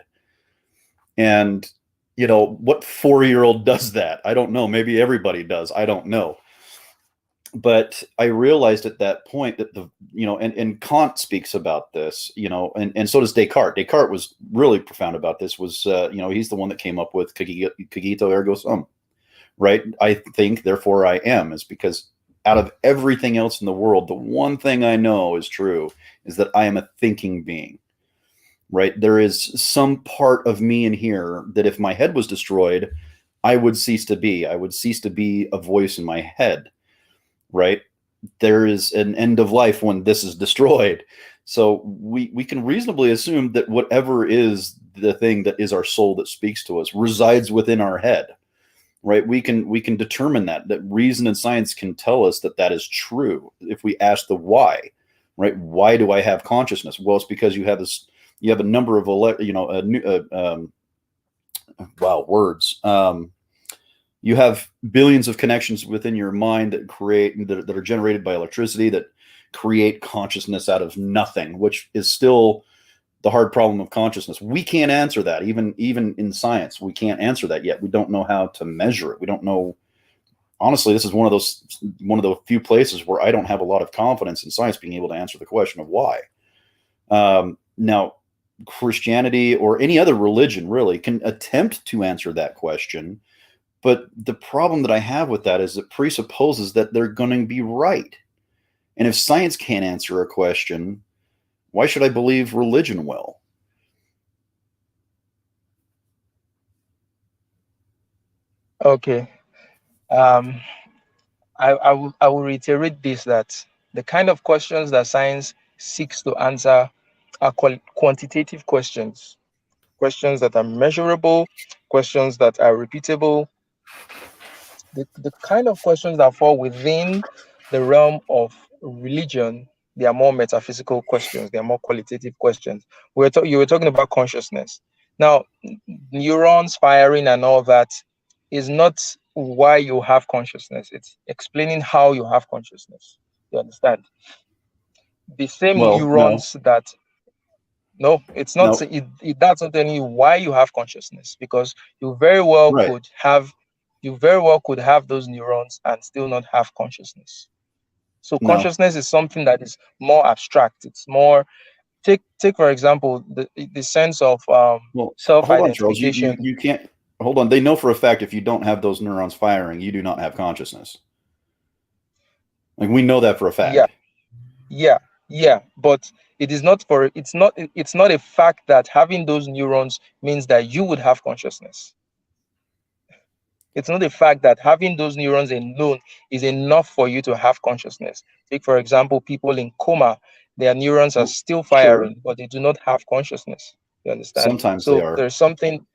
And what 4-year-old does that? I don't know. Maybe everybody does. I don't know. But I realized at that point that and Kant speaks about this, and so does Descartes. Descartes was really profound about this. Was he's the one that came up with cogito ergo sum, right? I think, therefore I am, is because out of everything else in the world, the one thing I know is true is that I am a thinking being, right? There is some part of me in here that if my head was destroyed, I would cease to be. I would cease to be a voice in my head, right? There is an end of life when this is destroyed. So we can reasonably assume that whatever is the thing that is our soul that speaks to us resides within our head, right? We can determine that reason and science can tell us that that is true if we ask the why, right? Why do I have consciousness? Well, it's because you have a number of wow, words. You have billions of connections within your mind that are generated by electricity that create consciousness out of nothing, which is still the hard problem of consciousness. We can't answer that. Even in science, we can't answer that yet. We don't know how to measure it. We don't know. Honestly, this is one of the few places where I don't have a lot of confidence in science being able to answer the question of why. Now, Christianity or any other religion really can attempt to answer that question, but the problem that I have with that is it presupposes that they're going to be right. And if science can't answer a question, why should I believe religion will? Okay. Um, I will reiterate this, that the kind of questions that science seeks to answer are quantitative questions, questions that are measurable, questions that are repeatable, the kind of questions that fall within the realm of religion. They are more metaphysical questions. They are more qualitative questions. You were talking about consciousness. Now, neurons firing and all that is not why you have consciousness. It's explaining how you have consciousness. You understand? The same Well, no, neurons that, no, it's not. no, That's not telling you why you have consciousness, because you very well right. could have, you very well could have those neurons and still not have consciousness. So No. consciousness is something that is more abstract. It's more, take for example the sense of Well, hold on, Charles. self-identification. You can't hold on. They know for a fact if you don't have those neurons firing, you do not have consciousness. Like, we know that for a Yeah, fact. yeah, yeah. But it's not a fact that having those neurons means that you would have consciousness. It's not a fact that having those neurons alone is enough for you to have consciousness. Take, for example, people in coma, their neurons are Well, still sure. firing, but they do not have consciousness. You understand? Sometimes they So are. there's something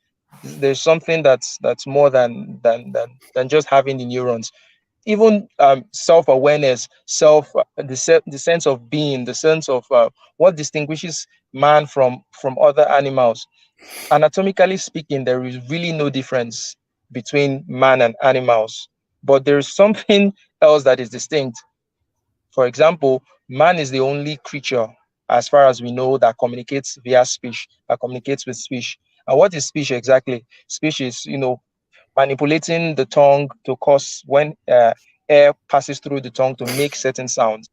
that's more than just having the neurons. Even self-awareness, the sense of being, the sense of what distinguishes man from other animals. Anatomically speaking, there is really no difference between man and animals, but there is something else that is distinct. For example, man is the only creature, as far as we know, that communicates via speech, that communicates with speech. And what is speech exactly? Speech is, manipulating the tongue to cause when air passes through the tongue to make certain sounds.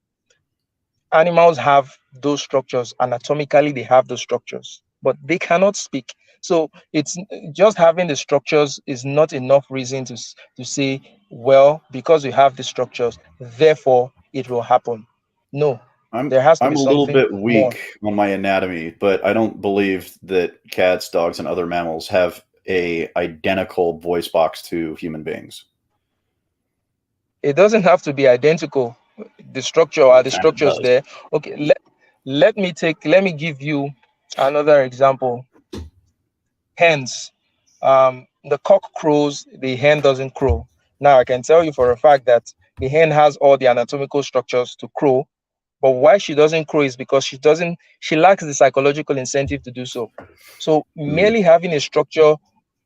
Animals have those structures anatomically, they have those structures, but they cannot speak. So it's just having the structures is not enough reason to say, well, because we have the structures, therefore it will happen. No, I'm there has to I'm be a little something bit more. weak on my anatomy, but I don't believe that cats, dogs, and other mammals have a identical voice box to human beings. It doesn't have to be identical. The structure It are the kind of structures does. there. Okay, let me give you another example. Hens. The cock crows, the hen doesn't crow. Now I can tell you for a fact that the hen has all the anatomical structures to crow, but why she doesn't crow is because she lacks the psychological incentive to do so. So Mm. merely having a structure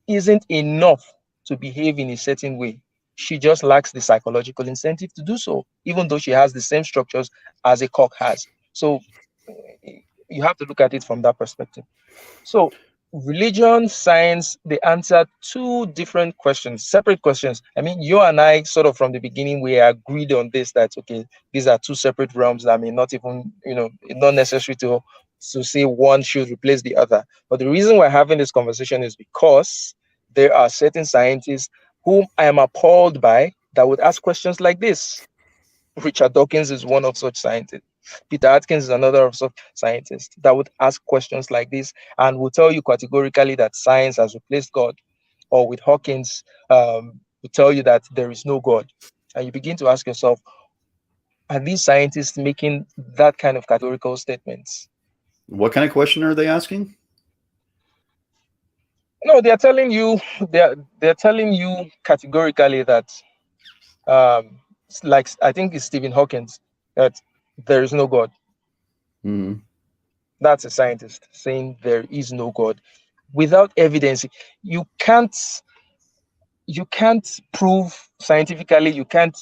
isn't enough to behave in a certain way. She just lacks the psychological incentive to do so, even though she has the same structures as a cock has. So you have to look at it from that perspective. So, religion, science, they answer two different questions, separate questions. I mean, you and I, sort of from the beginning, we agreed on this that, okay, these are two separate realms that may not even, not necessary to say one should replace the other. But the reason we're having this conversation is because there are certain scientists whom I am appalled by that would ask questions like this. Richard Dawkins is one of such scientists. Peter Atkins is another of such scientists that would ask questions like this and will tell you categorically that science has replaced God. Or with Hawkins, will tell you that there is no God. And you begin to ask yourself, are these scientists making that kind of categorical statements? What kind of question are they asking? No, they're telling you they're telling you categorically that like I think it's Stephen Hawkins that there is no God. Mm. That's a scientist saying there is no God without evidence. You can't you can't prove scientifically, you can't,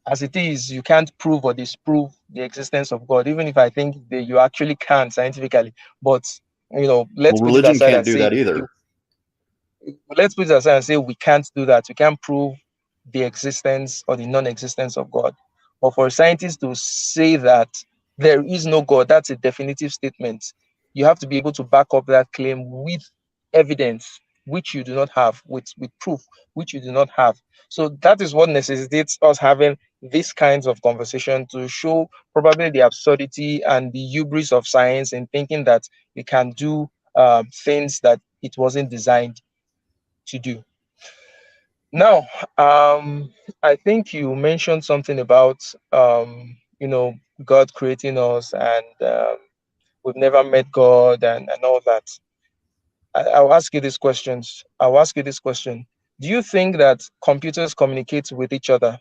as it is, you can't prove or disprove the existence of God, even if I think that you actually can scientifically. But Well, let's put it religion aside can't and do say that either. let's put it aside and say we can't do that. We can't prove the existence or the non-existence of God. But for scientists to say that there is no God, that's a definitive statement. You have to be able to back up that claim with evidence, which you do not have, with proof, which you do not have. So that is what necessitates us having these kinds of conversation to show probably the absurdity and the hubris of science in thinking that we can do things that it wasn't designed to do. Now, I think you mentioned something about God creating us, and we've never met God, and all that. I'll ask you these questions. I'll ask you this question: do you think that computers communicate with each other?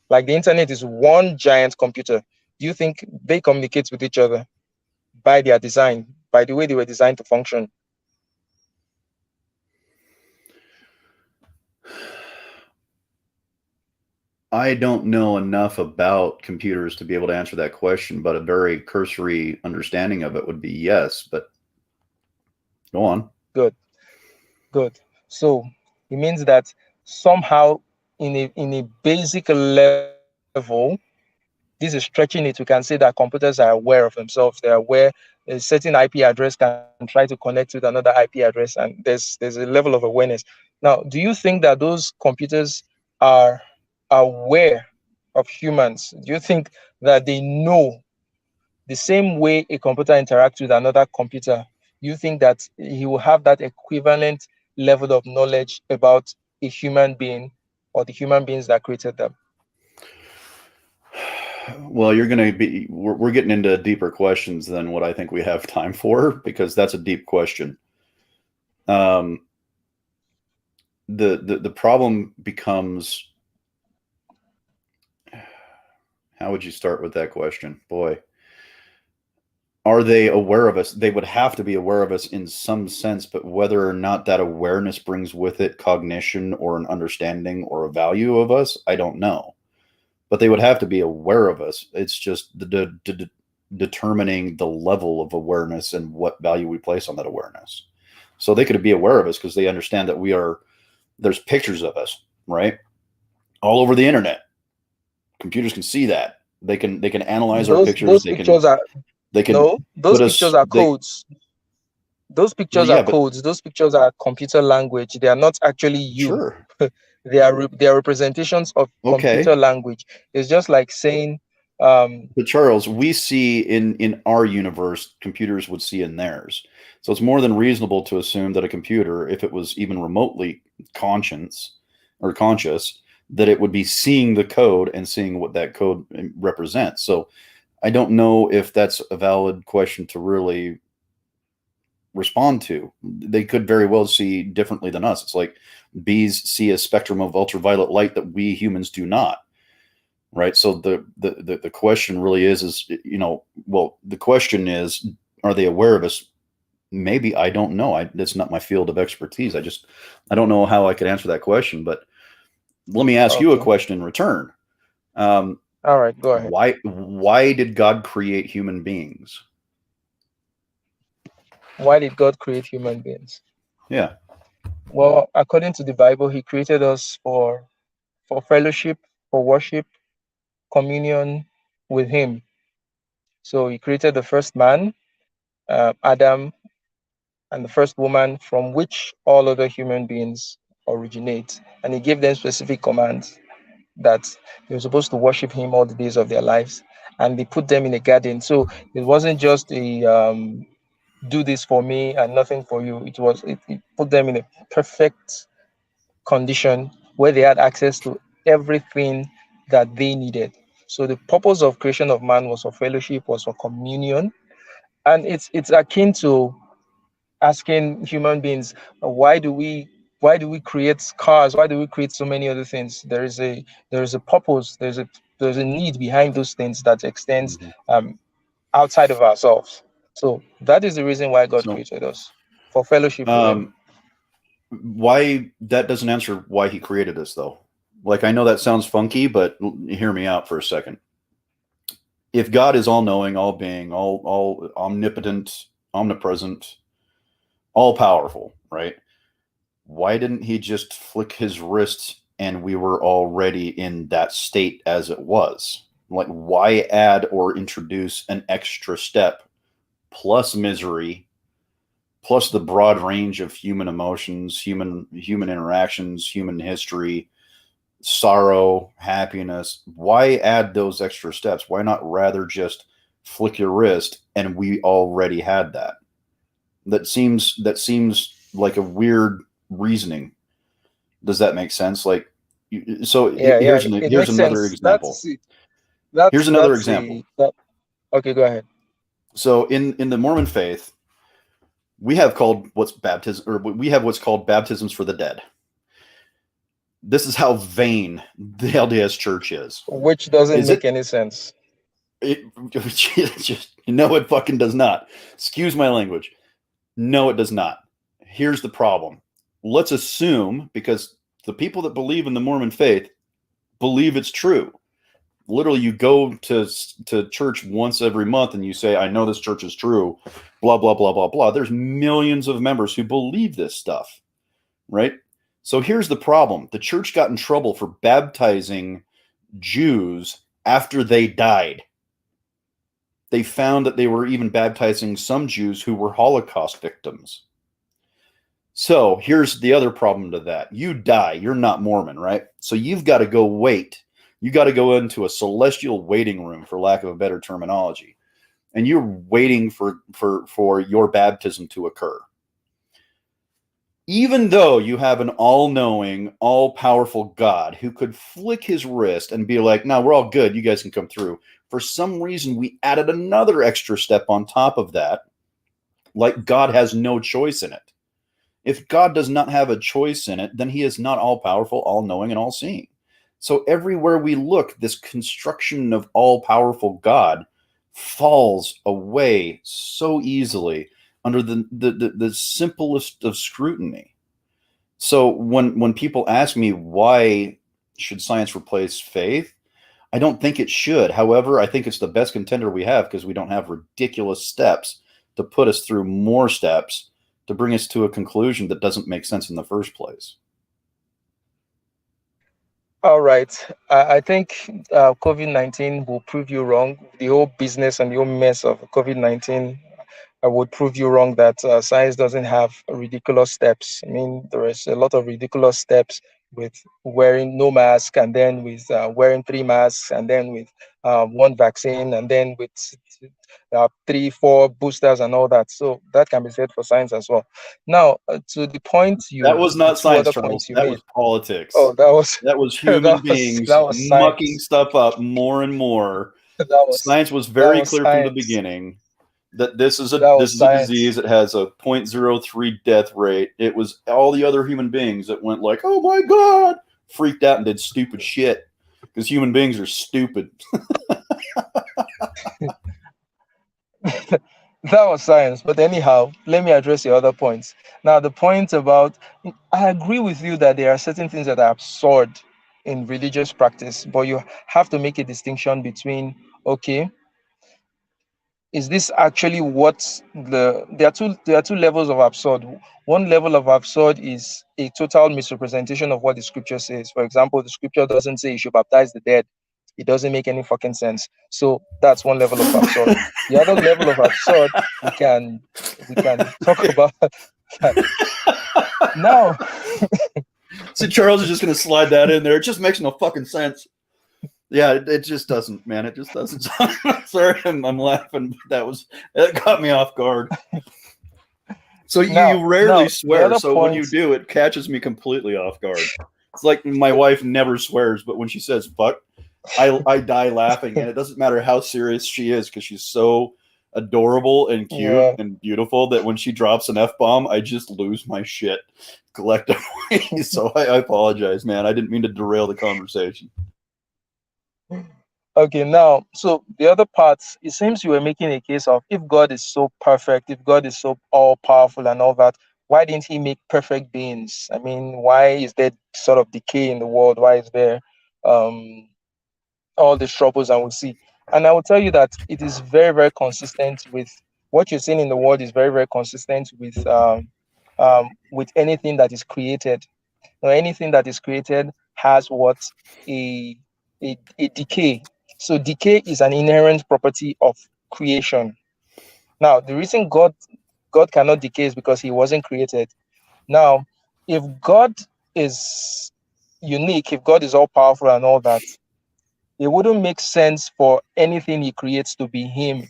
Like the internet is one giant computer. Do you think they communicate with each other by their design, by the way they were designed to function? I don't know enough about computers to be able to answer that question, but a very cursory understanding of it would be yes. But go on. Good, good. So it means that somehow, in a basic level, this is stretching it. We can say that computers are aware of themselves. They're aware a certain IP address can try to connect with another IP address, and there's a level of awareness. Now, do you think that those computers are aware of humans? Do you think that they know the same way a computer interacts with another computer? You think that he will have that equivalent level of knowledge about a human being or the human beings that created them? Well, you're going to be, we're getting into deeper questions than what I think we have time for because that's a deep question. Um, the problem becomes, how would you start with that question? Boy, Are they aware of us? They would have to be aware of us in some sense, but whether or not that awareness brings with it cognition or an understanding or a value of us, I don't know. But they would have to be aware of us. It's just determining the level of awareness and what value we place on that awareness. So they could be aware of us because they understand that there's pictures of us, right? All over the internet. Computers can see that. They can analyze our pictures. Those pictures are They can no, those put pictures us are they codes. Those well, pictures are yeah, but codes. Those pictures are computer language. They are not actually you. sure. They are representations of computer Okay. language. It's just like saying, um, But Charles, we see in our universe, computers would see in theirs. So it's more than reasonable to assume that a computer, if it was even remotely conscious or conscious, that it would be seeing the code and seeing what that code represents. So I don't know if that's a valid question to really respond to. They could very well see differently than us. It's like bees see a spectrum of ultraviolet light that we humans do not, right? So the question really is well, the question is, are they aware of us? Maybe. I don't know. That's not my field of expertise. I don't know how I could answer that question. But let me ask you a okay, question in return. um, all right, go ahead. why did God create human beings? Why did God create human beings? Yeah. Well, according to the Bible, He created us for fellowship, for worship, communion with Him. So He created the first man, Adam, and the first woman, from which all other human beings originate. And He gave them specific commands that they were supposed to worship Him all the days of their lives. And they put them in a garden. So it wasn't just a do this for me and nothing for you. It put them in a perfect condition where they had access to everything that they needed. So the purpose of creation of man was for fellowship, was for communion, and it's akin to asking human beings, why do we create cars? Why do we create so many other things? There is a purpose. There's a need behind those things that extends Mhm. outside of ourselves. So that is the reason why God So created us, for fellowship with Him. um, why that doesn't answer why he created us, though. Like, I know that sounds funky, but hear me out for a second. If God is all knowing, all being, all omnipotent, omnipresent, all powerful, right? Why didn't he just flick his wrist and we were already in that state as it was? Like, why add or introduce an extra step plus misery plus the broad range of human emotions, human interactions, human history, sorrow, happiness? Why add those extra steps? Why not rather just flick your wrist and we already had that? That seems like a weird reasoning. Does that make sense? Like, so Yeah, it here's makes another sense. example. Here's another That's example. a that, okay. Go ahead. So in the Mormon faith, we have what's called baptisms for the dead. This is how vain the LDS Church is. Which doesn't Is make it? any sense. It just no, it fucking does not. Excuse my language. No, it does not. Here's the problem. Let's assume, because the people that believe in the Mormon faith believe it's true. Literally, you go to church once every month and you say, I know this church is true, blah blah blah blah blah. There's millions of members who believe this stuff, right? So here's the problem. The church got in trouble for baptizing Jews after they died. They found that they were even baptizing some Jews who were Holocaust victims. So here's the other problem to that. You die, you're not Mormon, right? So you've got to go wait. You got to go into a celestial waiting room, for lack of a better terminology. And you're waiting for your baptism to occur. Even though you have an all-knowing, all-powerful God who could flick his wrist and be like, no, we're all good, you guys can come through. For some reason, we added another extra step on top of that, like God has no choice in it. If God does not have a choice in it, then he is not all-powerful, all-knowing, and all-seeing. So everywhere we look, this construction of all-powerful God falls away so easily under the simplest of scrutiny. So when people ask me why should science replace faith, I don't think it should. However, I think it's the best contender we have because we don't have ridiculous steps to put us through more steps to bring us to a conclusion that doesn't make sense in the first place. All right. I think COVID-19 will prove you wrong. The whole business and the whole mess of COVID-19 would prove you wrong that science doesn't have ridiculous steps. I mean, there is a lot of ridiculous steps with wearing no mask, and then with wearing 3 masks, and then with one vaccine, and then with 3, 4 boosters and all that. So that can be said for science as well. Now, to the point That you, was the not two science, other Charles. points you That made. was politics. Oh, that was That was human that was beings that was mucking science. stuff up more and more. That was Science was that very was clear from the science. beginning that this is a That this was is a science. disease. It has a 0.03 death rate. It was all the other human beings that went like, "Oh my god," freaked out and did stupid shit because human beings are stupid. That was science. But anyhow, let me address your other points. Now, the point about I agree with you that there are certain things that are absurd in religious practice, but you have to make a distinction between, okay, is this actually what there are two levels of absurd. One level of absurd is a total misrepresentation of what the scripture says. For example, the scripture doesn't say you should baptize the dead. It doesn't make any fucking sense. So that's one level of absurd. The other level of absurd we can talk about now. See, Charles is just going to slide that in there. It just makes no fucking sense. Yeah, it just doesn't, man. It just doesn't. Sorry, I'm laughing. That caught me off guard. So you rarely Now, the swear. other So when you point, do, it catches me completely off guard. It's like my wife never swears, but when she says "fuck," I die laughing, and it doesn't matter how serious she is because she's so adorable and cute yeah, and beautiful that when she drops an F-bomb, I just lose my shit collectively. So I apologize, man. I didn't mean to derail the conversation. okay, now, so the other part, it seems you were making a case of if God is so perfect, if God is so all powerful and all that, why didn't he make perfect beings? I mean, why is there sort of decay in the world? Why is there um all these troubles and we see? And I will tell you that it is very, very consistent with what you're seeing in the world is very, very consistent with anything that is created. Now, anything that is created has what a, a decay. So decay is an inherent property of creation. Now, the reason God cannot decay is because he wasn't created. Now, if God is unique, if God is all powerful and all that, it wouldn't make sense for anything he creates to be him,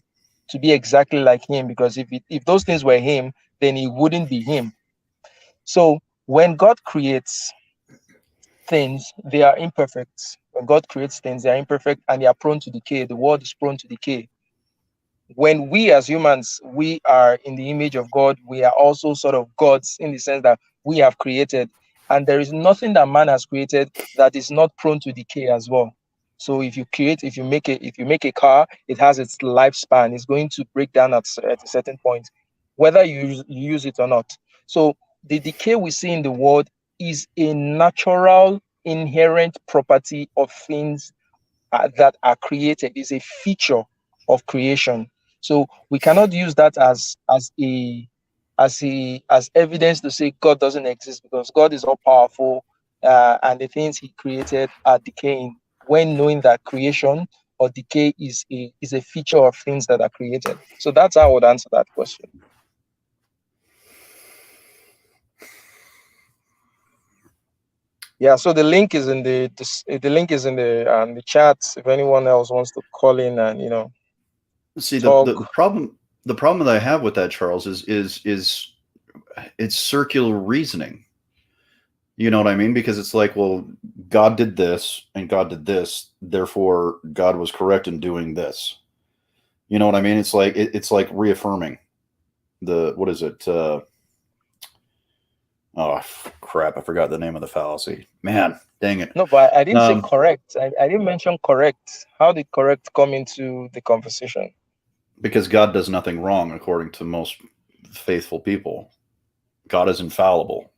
to be exactly like him, because if those things were him, then he wouldn't be him. So when God creates things, they are imperfect. When God creates things, they are imperfect and they are prone to decay. The world is prone to decay. When we as humans, we are in the image of God, we are also sort of gods in the sense that we have created. And there is nothing that man has created that is not prone to decay as well. So if you make a car, it has its lifespan. It's going to break down at a certain point, whether you use it or not. So the decay we see in the world is a natural, inherent property of things that are created. Is a feature of creation. So we cannot use that as evidence to say God doesn't exist because God is all powerful, and the things He created are decaying. When knowing that creation or decay is a feature of things that are created. So that's how I would answer that question. Yeah. So the link is in the chat. If anyone else wants to call in and See, the talk. problem that I have with that, Charles, is it's circular reasoning. You know what I mean? Because it's like, well, God did this and God did this, therefore God was correct in doing this. You know what I mean? It's like reaffirming the what is it? Oh crap! I forgot the name of the fallacy. Man, dang it. No, but I didn't say Um, correct. I didn't mention correct. How did correct come into the conversation? Because God does nothing wrong according to most faithful people. God is infallible.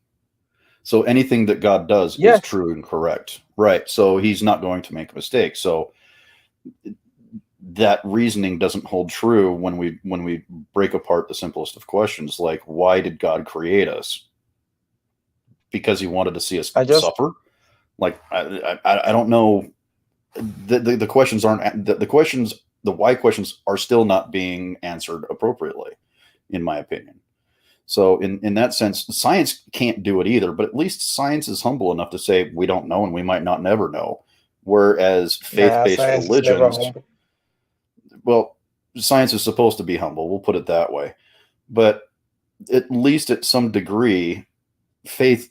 So anything that God does is Yes, true and correct. Right. So he's not going to make a mistake. So that reasoning doesn't hold true when we break apart the simplest of questions, like why did God create us? Because he wanted to see us I just suffer. Like I don't know. The questions aren't the questions. The why questions are still not being answered appropriately, in my opinion. So in that sense, science can't do it either. But at least science is humble enough to say we don't know and we might not never know. Whereas nah, faith-based science is never religions, humble. well, science is supposed to be humble. We'll put it that way. But at least at some degree, faith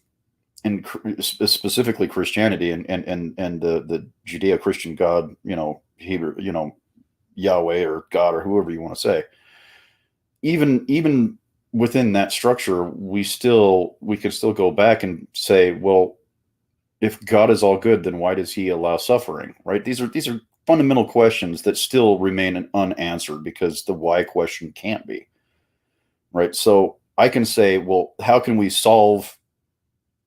and specifically Christianity and the Judeo-Christian God, Hebrew, Yahweh or God or whoever you want to say, even within that structure, we could still go back and say, well, if God is all good, then why does he allow suffering? Right? These are fundamental questions that still remain unanswered because the why question can't be. Right? So I can say, well, how can we solve?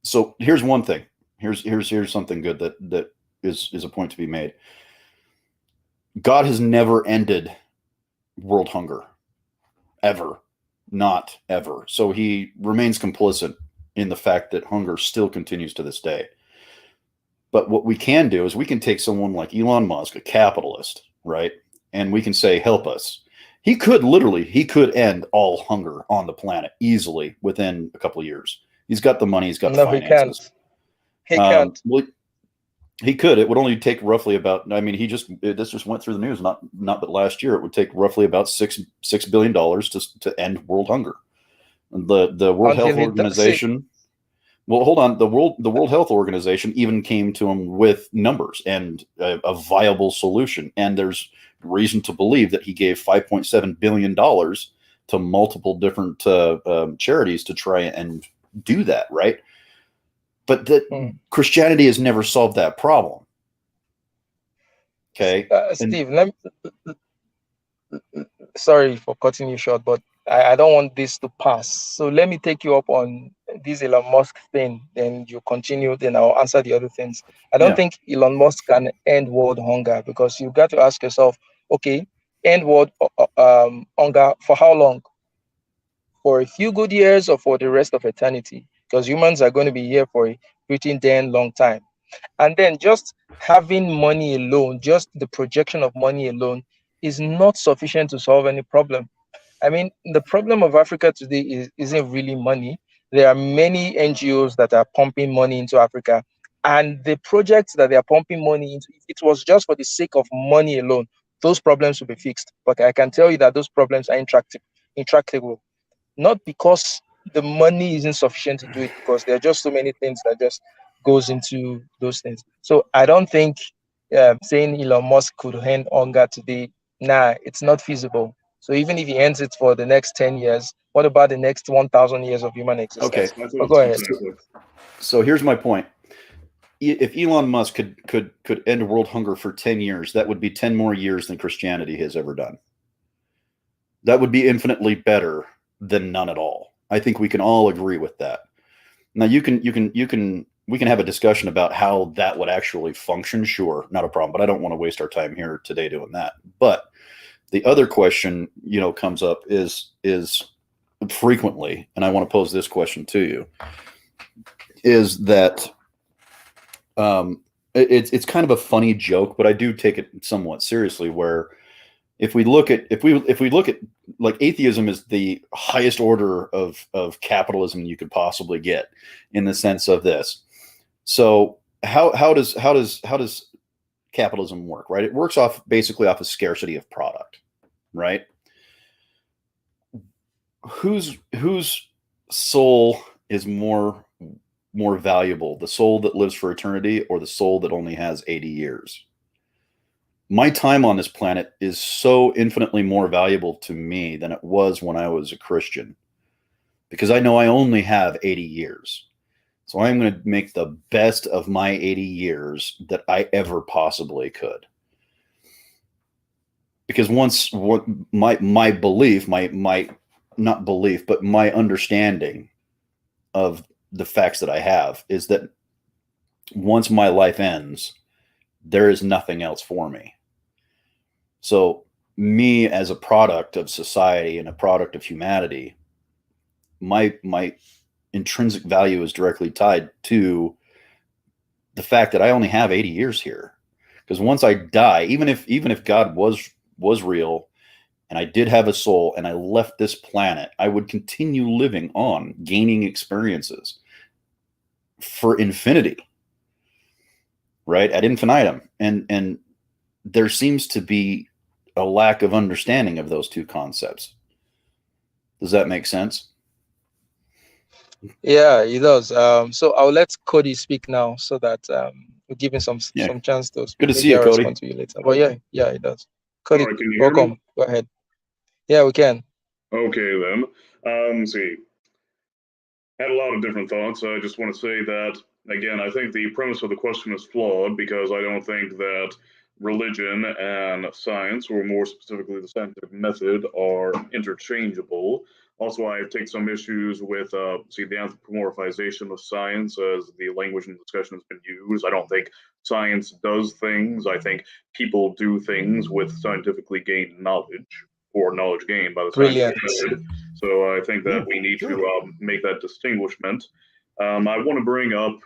So here's one thing. Here's something good that is a point to be made. God has never ended world hunger, ever, not ever. So he remains complicit in the fact that hunger still continues to this day. But what we can do is we can take someone like Elon Musk, a capitalist, right? And we can say, help us. He could end all hunger on the planet easily within a couple of years. He's got the money, he's got the No, he finances. can't. He can't. Well, he could. It would only take roughly about. I mean, this just went through the news. Not that last year. It would take roughly about $6 billion to end world hunger. The World Until Health he see. Organization. Well, hold on. The World Health Organization even came to him with numbers and a viable solution. And there's reason to believe that he gave $5.7 billion to multiple different charities to try and do that. Right. But that Hmm. Christianity has never solved that problem. Okay. And Steve, sorry for cutting you short, but I don't want this to pass. So let me take you up on this Elon Musk thing. Then you continue, then I'll answer the other things. I don't yeah. think Elon Musk can end world hunger because you got to ask yourself, okay, end world hunger for how long? For a few good years or for the rest of eternity? Because humans are going to be here for a pretty damn long time. And then just having money alone, just the projection of money alone, is not sufficient to solve any problem. I mean, the problem of Africa today isn't really money. There are many NGOs that are pumping money into Africa. And the projects that they are pumping money into, if it was just for the sake of money alone, those problems will be fixed. But I can tell you that those problems are intractable, not because the money isn't sufficient to do it, because there are just so many things that just goes into those things. So I don't think saying Elon Musk could end hunger today, nah, it's not feasible. So even if he ends it for the next 10 years, what about the next 1,000 years of human Okay. existence? But go ahead. So here's my point. If Elon Musk could end world hunger for 10 years, that would be 10 more years than Christianity has ever done. That would be infinitely better than none at all. I think we can all agree with that. Now we can have a discussion about how that would actually function. Sure, not a problem, but I don't want to waste our time here today doing that. But the other question, comes up is frequently, and I want to pose this question to you, is that it's kind of a funny joke, but I do take it somewhat seriously. Where if we look at like atheism is the highest order of capitalism you could possibly get, in the sense of this. So how does capitalism work? Right, it works basically off of scarcity of product, right? Whose soul is more valuable, the soul that lives for eternity or the soul that only has 80 years? My time on this planet is so infinitely more valuable to me than it was when I was a Christian, because I know I only have 80 years. So I'm going to make the best of my 80 years that I ever possibly could. because once what my belief, my not belief, but my understanding of the facts that I have is that once my life ends, there is nothing else for me. So me as a product of society and a product of humanity, my intrinsic value is directly tied to the fact that I only have 80 years here. Because once I die, even if God was real and I did have a soul and I left this planet, I would continue living on, gaining experiences for infinity, right? Ad infinitum. And there seems to be a lack of understanding of those two concepts. Does that make sense? Yeah, it does. So I'll let Cody speak now, so that we'll give him some Yeah. chance to Good to speak. see you, I'll Cody. respond to you later. But yeah, it does. All Cody, right, can you hear me? welcome. Go ahead. Yeah, we can. Okay, then. See, had a lot of different thoughts. I just want to say that, again, I think the premise of the question is flawed because I don't think that religion and science, or more specifically the scientific method, are interchangeable. Also, I take some issues with, the anthropomorphization of science as the language and discussion has been used. I don't think science does things. I think people do things with scientifically gained knowledge, or knowledge gained by the scientific Brilliant. method. So I think that we need to make that distinguishment. I want to bring up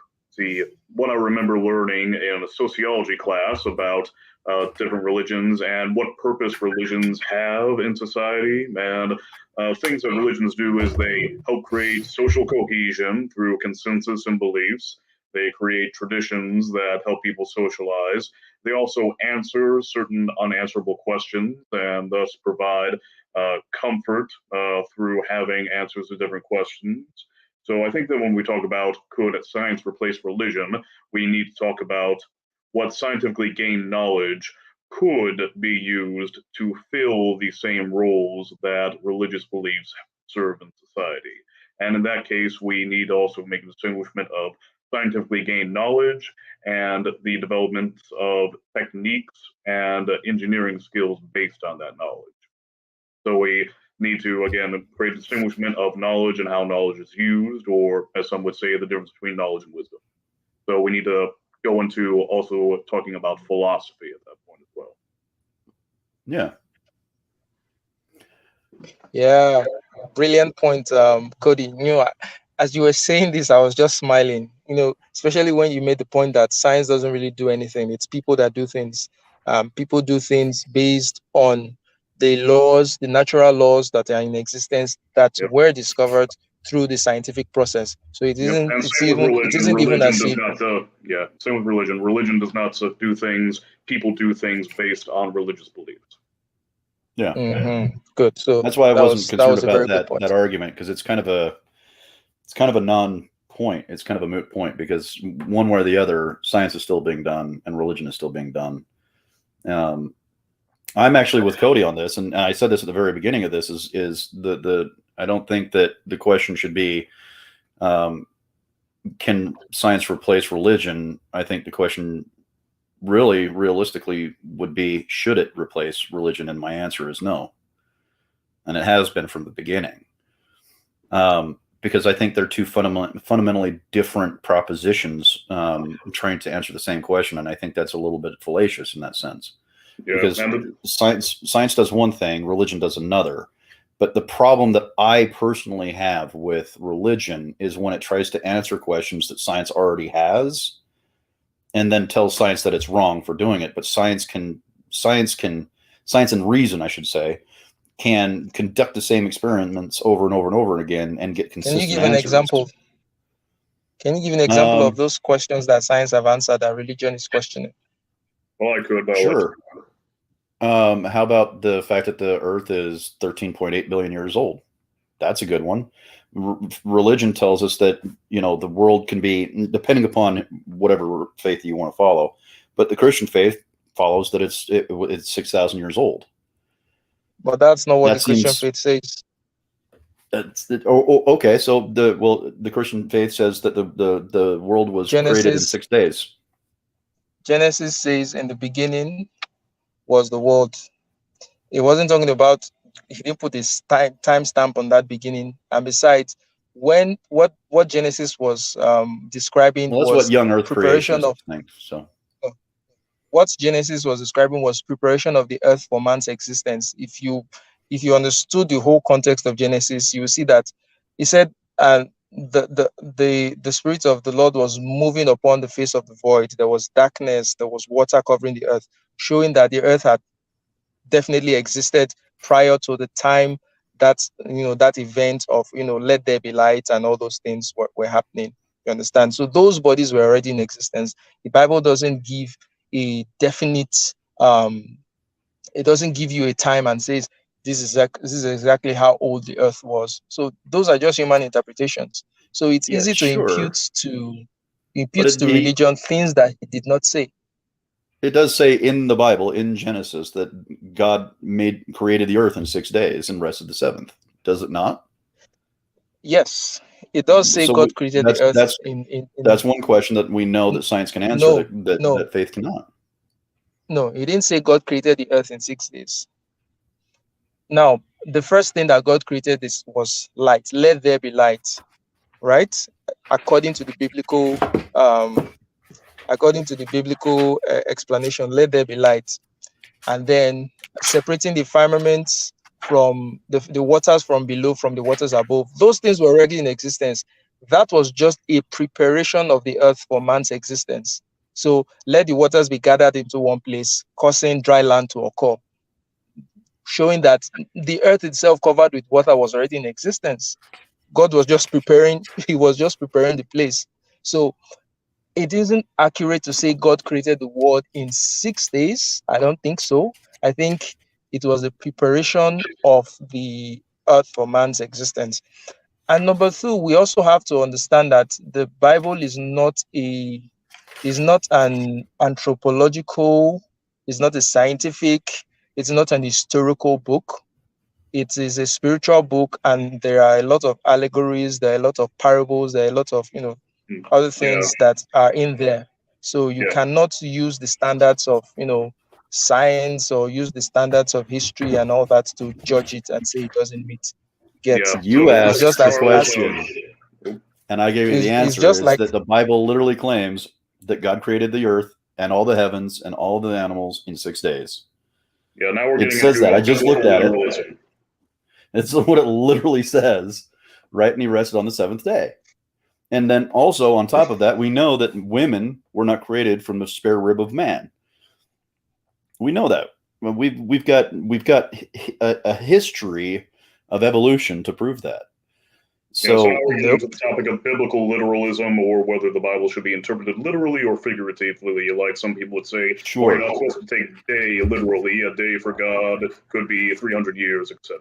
what I remember learning in a sociology class about different religions and what purpose religions have in society. And things that religions do is they help create social cohesion through consensus and beliefs. They create traditions that help people socialize. They also answer certain unanswerable questions and thus provide comfort through having answers to different questions. So I think that when we talk about could science replace religion, we need to talk about what scientifically gained knowledge could be used to fill the same roles that religious beliefs serve in society. And in that case, we need to also make a distinguishment of scientifically gained knowledge and the development of techniques and engineering skills based on that knowledge. So we need to, again, create a distinguishment of knowledge and how knowledge is used, or as some would say, the difference between knowledge and wisdom. So we need to go into also talking about philosophy at that point as well. Yeah. Yeah, brilliant point, Cody. As you were saying this, I was just smiling. Especially when you made the point that science doesn't really do anything. It's people that do things. People do things based on the laws, the natural laws that are in existence that were discovered through the scientific process. So it isn't. And It's same with even. It religion. isn't even Religion as does if. not. Same with religion. Religion does not do things. People do things based on religious beliefs. Yeah. Mm-hmm. Good. So that's why I wasn't that concerned was a about very good point. that argument, because it's kind of a non-point. It's kind of a moot point, because one way or the other, science is still being done and religion is still being done. I'm actually with Cody on this, and I said this at the very beginning of this. Is the I don't think that the question should be, can science replace religion? I think the question really realistically would be, should it replace religion? And my answer is no. And it has been from the beginning. Because I think they're two fundamentally different propositions trying to answer the same question. And I think that's a little bit fallacious in that sense. Yeah, because science does one thing, religion does another. But the problem that I personally have with religion is when it tries to answer questions that science already has, and then tells science that it's wrong for doing it. But science and reason, I should say, can conduct the same experiments over and over and over again and get consistent answers. Can you give an example? Can you give an example of those questions that science have answered that religion is questioning? Well, I could. Sure. How about the fact that the Earth is 13.8 billion years old? That's a good one. Religion tells us that, the world can be, depending upon whatever faith you want to follow, but the Christian faith follows that it's 6,000 years old. But that's not what the Christian faith says. Okay. So the Christian faith says that the world was created in 6 days. Genesis says, in the beginning was the word. It wasn't talking about, he didn't put his time stamp on that beginning. And besides, when what Genesis was describing Well, that's what was young Earth preparation creationists of think. So what Genesis was describing was preparation of the earth for man's existence. If you understood the whole context of Genesis, you will see that he said, and the spirit of the Lord was moving upon the face of the void. There was darkness, there was water covering the earth, showing that the earth had definitely existed prior to the time that that event of let there be light and all those things were happening. You understand? So those bodies were already in existence. The Bible doesn't give a definite um it doesn't give you a time and says this is exactly how old the earth was. So those are just human interpretations. So it's yeah, easy to sure, but impute to religion things that it did not say. it does say in the Bible, in Genesis, that God created the earth in 6 days and rested the seventh. Does it not? Yes, it does say So God created the that's earth that's in that's one question that we know that science can answer no, that faith cannot. no, he didn't say God created the earth in 6 days. Now, the first thing that God created was light. Let there be light, right? According to the biblical, um, explanation, let there be light, and then separating the firmaments from the waters from below, from the waters above. Those things were already in existence. That was just a preparation of the earth for man's existence. So let the waters be gathered into one place, causing dry land to occur, showing that the earth itself covered with water was already in existence. God was just preparing, he was just preparing the place. So it isn't accurate to say God created the world in 6 days. I don't think so. I think it was a preparation of the earth for man's existence. And number two, we also have to understand that the Bible is not an anthropological, it's not a scientific, it's not an historical book. It is a spiritual book, and there are a lot of allegories, there are a lot of parables, there are a lot of Mm. other Yeah, things that are in there. So you yeah, cannot use the standards of science, or use the standards of history and all that to judge it and say it doesn't meet. Get? yeah. You So, It's just asked the as Charles, question, and I gave you the it's answer. just It's like that the Bible literally claims that God created the earth and all the heavens and all the animals in 6 days. yeah, now we're It getting says into that. I just biblical looked at it. literalism. It's what it literally says, right? And he rested on the seventh day. And then also on top of that, we know that women were not created from the spare rib of man. We know that. We've got a history of evolution to prove that. Yeah, so now So we're getting nope. into the topic of biblical literalism, or whether the Bible should be interpreted literally or figuratively. Like some people would say, well, you're sure, not supposed to take day literally. A day for God could be 300 years, etc.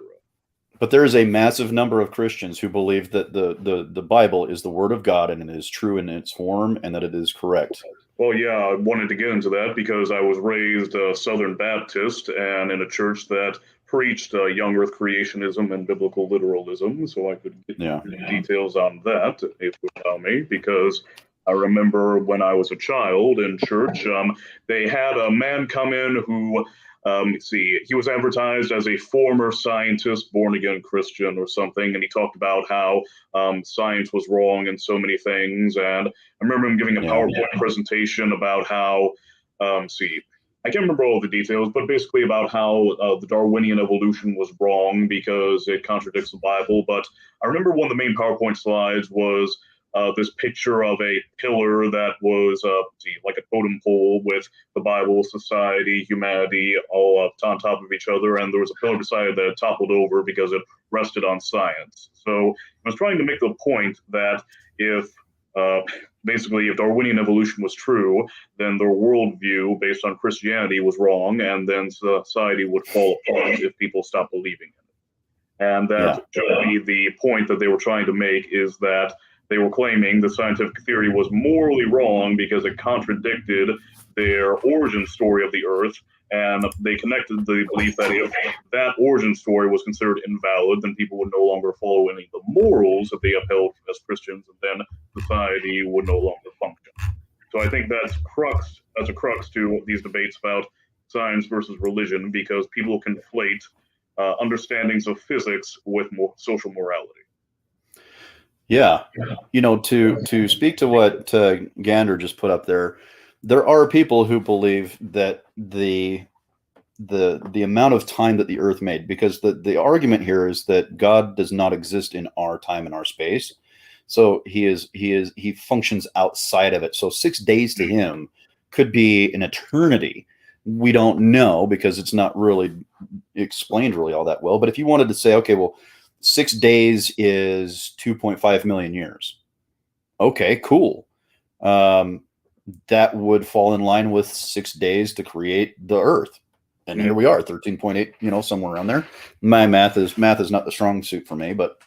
but there is a massive number of Christians who believe that the Bible is the word of God and it is true in its form and that it is correct. Well, yeah, I wanted to get into that because I was raised Southern Baptist and in a church that preached young earth creationism and biblical literalism. So I could get Yeah. into details on that if you allow me, because I remember when I was a child in church, they had a man come in who, see, he was advertised as a former scientist, born again Christian or something, and he talked about how science was wrong in so many things. And I remember him giving a Yeah. PowerPoint presentation about how, see, I can't remember all the details, but basically about how the Darwinian evolution was wrong because it contradicts the Bible. But I remember one of the main PowerPoint slides was this picture of a pillar that was see, like a totem pole with the Bible, society, humanity all up on top of each other, and there was a pillar beside it that toppled over because it rested on science. So I was trying to make the point that if uh, basically, if Darwinian evolution was true, then their worldview based on Christianity was wrong, and then society would fall apart if people stopped believing in it. And that Yeah. should be the point that they were trying to make, is that they were claiming the scientific theory was morally wrong because it contradicted their origin story of the Earth, and they connected the belief that if that origin story was considered invalid, then people would no longer follow any of the morals that they upheld as Christians, and then society would no longer function. So I think that's a crux to these debates about science versus religion because people conflate understandings of physics with social morality. Yeah, to speak to what Gander just put up there are people who believe that the amount of time that the Earth made, because the argument here is that God does not exist in our time and our space, so he functions outside of it. So 6 days to him could be an eternity. We don't know because it's not really explained really all that well. But if you wanted to say, okay, well, 6 days is 2.5 million years. Okay, cool. That would fall in line with 6 days to create the Earth. And here we are, 13.8, somewhere around there. My math is not the strong suit for me, but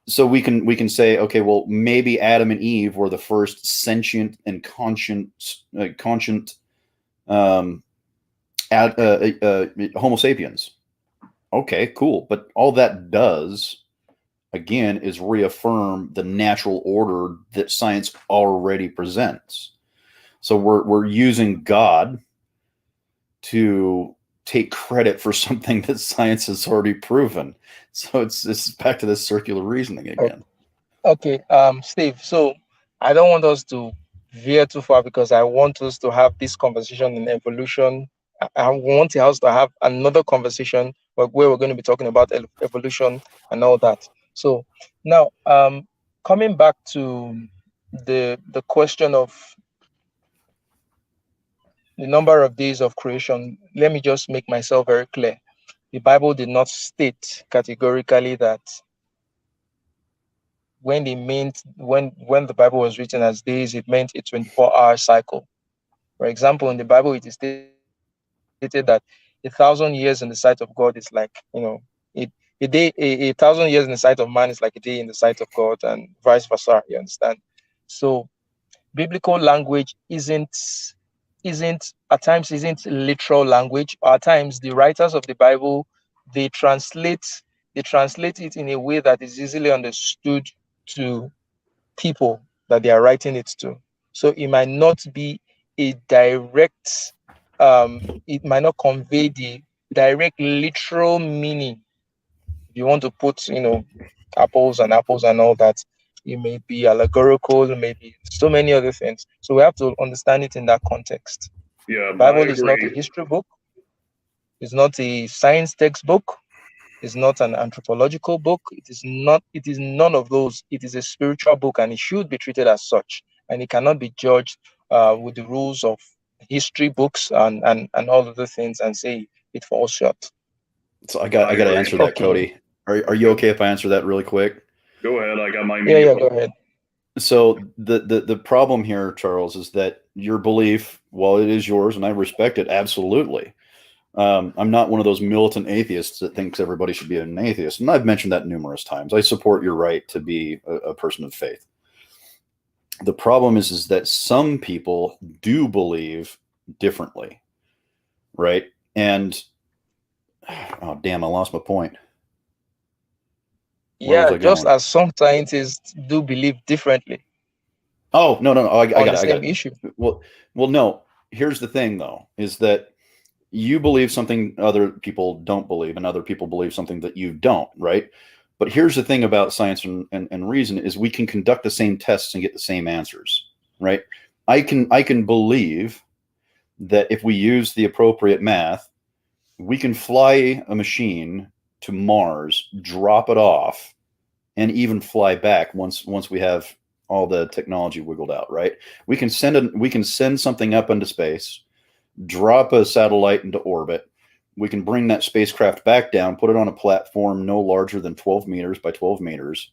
so we can say, okay, well, maybe Adam and Eve were the first sentient and conscient Homo sapiens. Okay, cool. But all that does, again, is reaffirm the natural order that science already presents. So we're using God to take credit for something that science has already proven. So it's back to this circular reasoning again. Okay, Steve. So I don't want us to veer too far because I want us to have this conversation in evolution. I want us to have another conversation where we're going to be talking about evolution and all that. So now, coming back to the question of the number of days of creation, let me just make myself very clear. The Bible did not state categorically that when the Bible was written as days, it meant a 24-hour cycle. For example, in the Bible, it is stated that 1,000 years in the sight of God is like, a day, a 1,000 years in the sight of man is like a day in the sight of God, and vice versa. You understand? So biblical language isn't at times isn't literal language. At times, the writers of the Bible, they translate it in a way that is easily understood to people that they are writing it to. So it might not be a direct, it might not convey the direct literal meaning. If you want to put, apples and apples and all that, it may be allegorical, maybe so many other things. So we have to understand it in that context. Yeah, The Bible I is not a agree. history book. It's not a science textbook. It's not an anthropological book. It is none of those. It is a spiritual book, and it should be treated as such. And it cannot be judged with the rules of history books and all of the things and say it falls short. So I got to agree. answer that, Okay. Cody. Are you okay if I answer that really quick? Go ahead. I got my Yeah, go ahead. So the problem here, Charles, is that your belief, while it is yours, and I respect it absolutely, I'm not one of those militant atheists that thinks everybody should be an atheist, and I've mentioned that numerous times. I support your right to be a person of faith. The problem is that some people do believe differently, right? And oh damn, I lost my point. Where was Yeah, I just going? as some scientists do believe differently Oh no, I on got the it. I same got it. issue. Well, no. Here's the thing, though, is that you believe something other people don't believe, and other people believe something that you don't, right? But here's the thing about science and reason is we can conduct the same tests and get the same answers, right? I can believe that if we use the appropriate math, we can fly a machine to Mars, drop it off, and even fly back once we have all the technology wiggled out, right? We can send something up into space, drop a satellite into orbit. We can bring that spacecraft back down, put it on a platform no larger than 12 meters by 12 meters,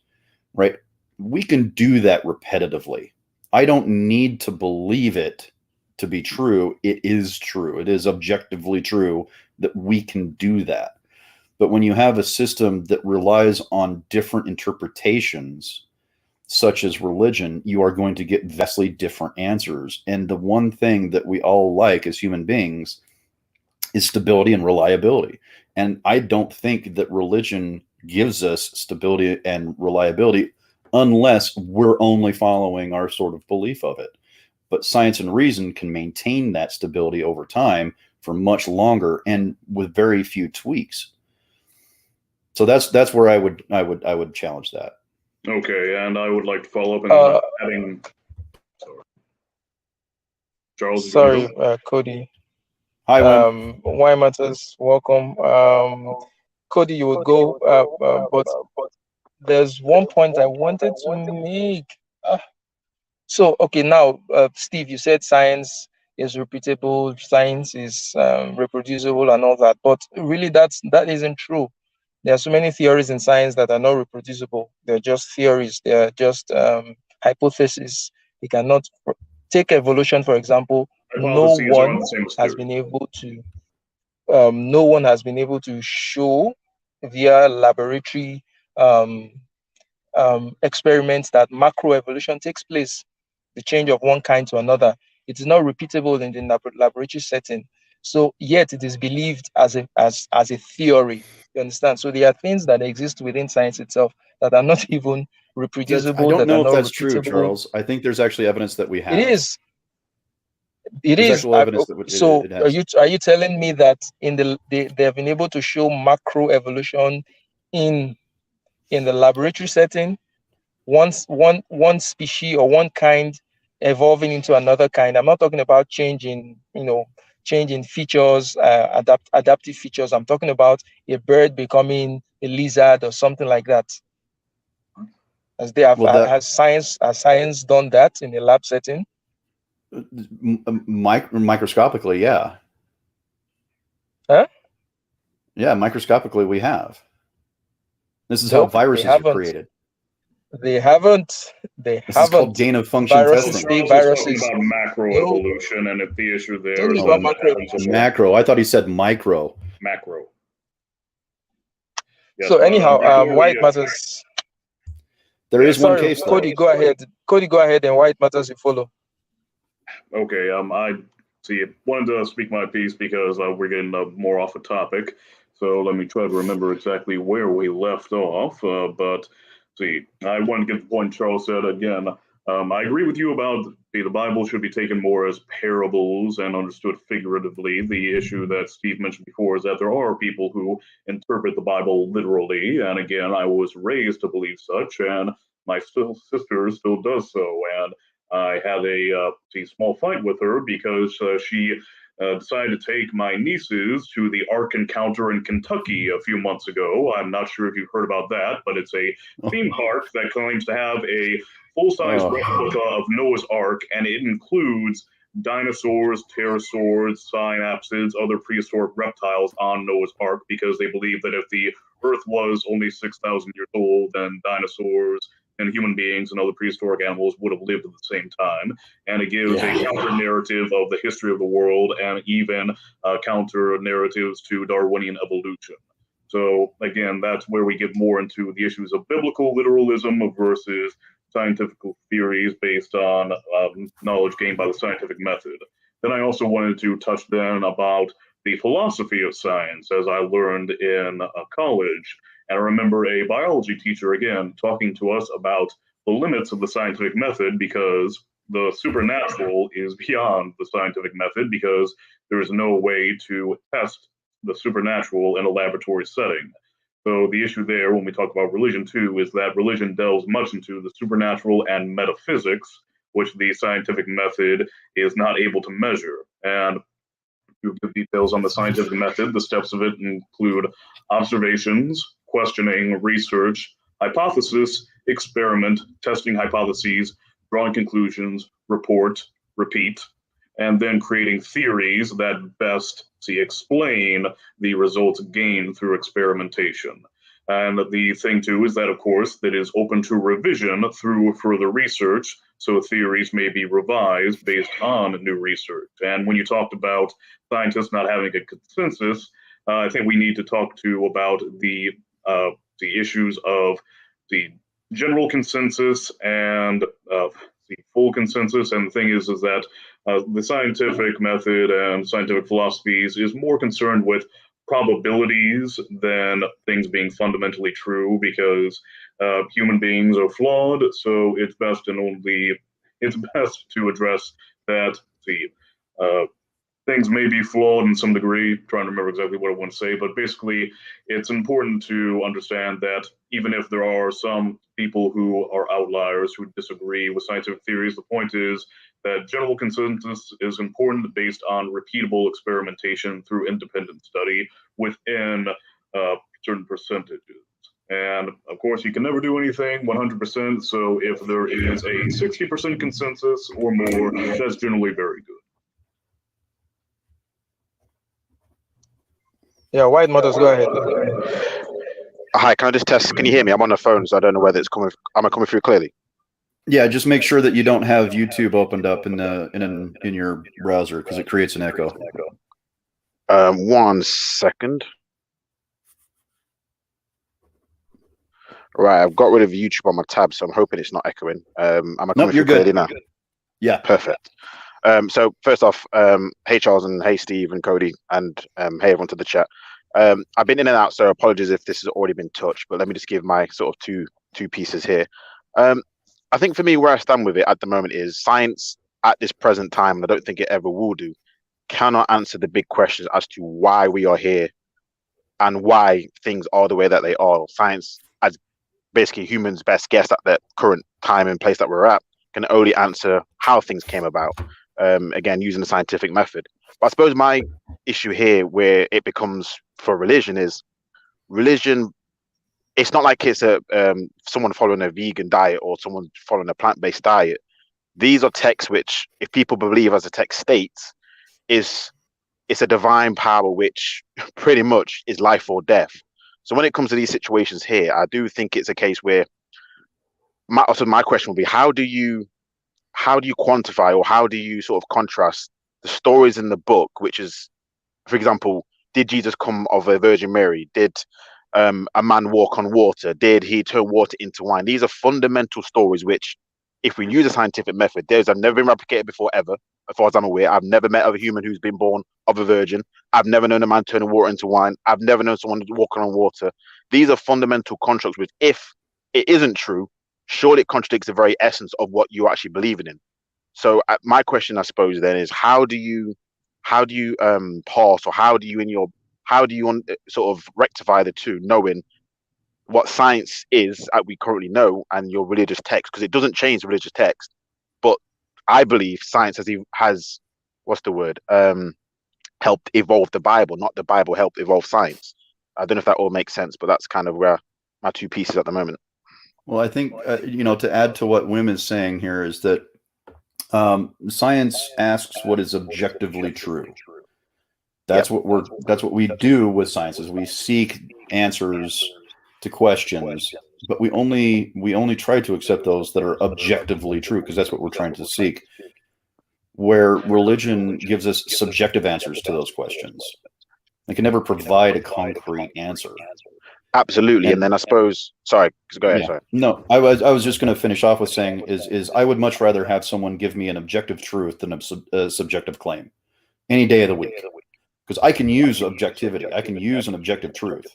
right? We can do that repetitively. I don't need to believe it to be true. It is true. It is objectively true that we can do that. But when you have a system that relies on different interpretations, such as religion, you are going to get vastly different answers. And the one thing that we all like as human beings is stability and reliability. And I don't think that religion gives us stability and reliability unless we're only following our sort of belief of it. but science and reason can maintain that stability over time for much longer and with very few tweaks. So that's where I would challenge that. Okay, and I would like to follow up and adding. Charles, sorry, Cody. Hi, Wim. Why Matters, welcome. Cody, you would go, but there's one point I wanted to make. So, okay, now, Steve, you said science is repeatable, science is reproducible, and all that, but really, that isn't true. There are so many theories in science that are not reproducible. They're just theories. They're just hypotheses. You cannot take evolution, for example. No one has been able to show via laboratory experiments that macroevolution takes place, the change of one kind to another. It is not repeatable in the laboratory setting. So yet it is believed as a theory. You understand? So there are things that exist within science itself that are not even reproducible. I don't know if that's true, Charles. I think there's actually evidence that we have. It is. It there's is. Actual evidence that so it has. Are you telling me that they have been able to show macroevolution in the laboratory setting? One species or one kind evolving into another kind. I'm not talking about changing features, adaptive features. I'm talking about a bird becoming a lizard or something like that. Has science done that in a lab setting? Microscopically, yeah. Huh? Yeah, microscopically we have. This is how viruses are created. They haven't. This is called gain of function testing. Viruses talking about macroevolution, and if the issue there is macro. I thought he said micro. Macro. Yes, so anyhow, why it matters. There is one case. Cody, go ahead. Cody, go ahead, and why it matters you follow. Okay. Wanted to speak my piece because we're getting more off the topic. So let me try to remember exactly where we left off. But I want to get the point Charles said again. I agree with you about the Bible should be taken more as parables and understood figuratively. The issue that Steve mentioned before is that there are people who interpret the Bible literally. And again, I was raised to believe such, and my sister still does so. And I had a small fight with her because she decided to take my nieces to the Ark Encounter in Kentucky a few months ago. I'm not sure if you've heard about that, but it's a theme park that claims to have a full-size replica of Noah's Ark, and it includes dinosaurs, pterosaurs, synapsids, other prehistoric reptiles on Noah's Ark because they believe that if the Earth was only 6,000 years old, then dinosaurs and human beings and other prehistoric animals would have lived at the same time. And it gives a counter narrative of the history of the world and even counter narratives to Darwinian evolution. So again, that's where we get more into the issues of biblical literalism versus scientific theories based on knowledge gained by the scientific method. Then I also wanted to touch then about the philosophy of science as I learned in college. And I remember a biology teacher, again, talking to us about the limits of the scientific method because the supernatural is beyond the scientific method because there is no way to test the supernatural in a laboratory setting. So the issue there when we talk about religion too is that religion delves much into the supernatural and metaphysics, which the scientific method is not able to measure. And to give details on the scientific method, the steps of it include observations, questioning, research, hypothesis, experiment, testing hypotheses, drawing conclusions, report, repeat, and then creating theories that best explain the results gained through experimentation. And the thing too is that, of course, that is open to revision through further research. So theories may be revised based on new research. And when you talked about scientists not having a consensus, I think we need to talk to about the issues of the general consensus and the full consensus. And the thing is that the scientific method and scientific philosophies is more concerned with probabilities than things being fundamentally true because human beings are flawed. So it's best to address that the things may be flawed in some degree. Trying to remember exactly what I want to say, but basically, it's important to understand that even if there are some people who are outliers who disagree with scientific theories, the point is that general consensus is important based on repeatable experimentation through independent study within certain percentages. And of course, you can never do anything 100%. So if there is a 60% consensus or more, that's generally very good. Yeah, White Motors, go ahead. Hi, can I just test? Can you hear me? I'm on the phone, so I don't know whether it's coming. Am I coming through clearly? Yeah, just make sure that you don't have YouTube opened up in your browser because it creates an echo. 1 second. Right, I've got rid of YouTube on my tab, so I'm hoping it's not echoing. Am I coming through clearly now? Yeah, perfect. So first off, hey Charles and hey Steve and Cody and hey everyone to the chat. I've been in and out, so apologies if this has already been touched, but let me just give my sort of two pieces here. I think for me, where I stand with it at the moment is science at this present time, and I don't think it ever will do, cannot answer the big questions as to why we are here and why things are the way that they are. Science, as basically humans' best guess at the current time and place that we're at, can only answer how things came about, again, using the scientific method. But I suppose my issue here, where it becomes for religion, is religion. It's not like it's a someone following a vegan diet or someone following a plant-based diet. These are texts which, if people believe as the text states, it's a divine power which pretty much is life or death. So when it comes to these situations here, I do think it's a case where my question will be, how do you quantify, or how do you sort of contrast the stories in the book, which is, for example, did Jesus come of a Virgin Mary? Did a man walk on water? Did he turn water into wine? These are fundamental stories which, if we use a scientific method, those have never been replicated before ever, as far as I'm aware. I've never met a human who's been born of a virgin. I've never known a man turning water into wine. I've never known someone walking on water. These are fundamental constructs which, if it isn't true, surely it contradicts the very essence of what you're actually believing in. So my question, I suppose, then is how do you pass, or how do you sort of rectify the two, knowing what science is we currently know and your religious text, because it doesn't change the religious text, but I believe science has what's the word, helped evolve the Bible, not the Bible helped evolve science. I don't know if that all makes sense, but that's kind of where my two pieces at the moment. Well, I think to add to what Wim is saying here is that science asks what is objectively true. That's what we do with science, is we seek answers to questions, but we only try to accept those that are objectively true, because that's what we're trying to seek. Where religion gives us subjective answers to those questions, it can never provide a concrete answer. Absolutely, and then I suppose, sorry, go ahead. Yeah. Sorry. No, I was just going to finish off with saying is I would much rather have someone give me an objective truth than a subjective claim any day of the week, because I can use objectivity. I can use an objective truth.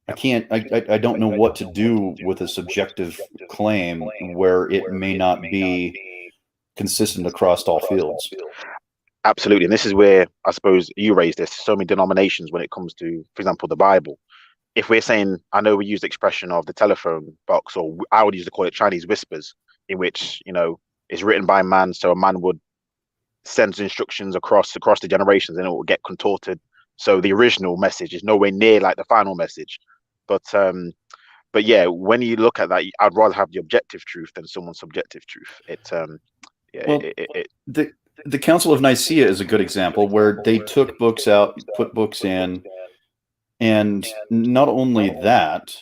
I don't know what to do with a subjective claim where it may not be consistent across all fields. Absolutely, and this is where I suppose you raised this. So many denominations when it comes to, for example, the Bible. If we're saying, I know we use the expression of the telephone box, or I would use to call it Chinese whispers, in which, it's written by man, so a man would send instructions across the generations and it will get contorted. So the original message is nowhere near like the final message. But yeah, when you look at that, I'd rather have the objective truth than someone's subjective truth. The Council of Nicaea is a good example where they took books out, put books in. And not only that,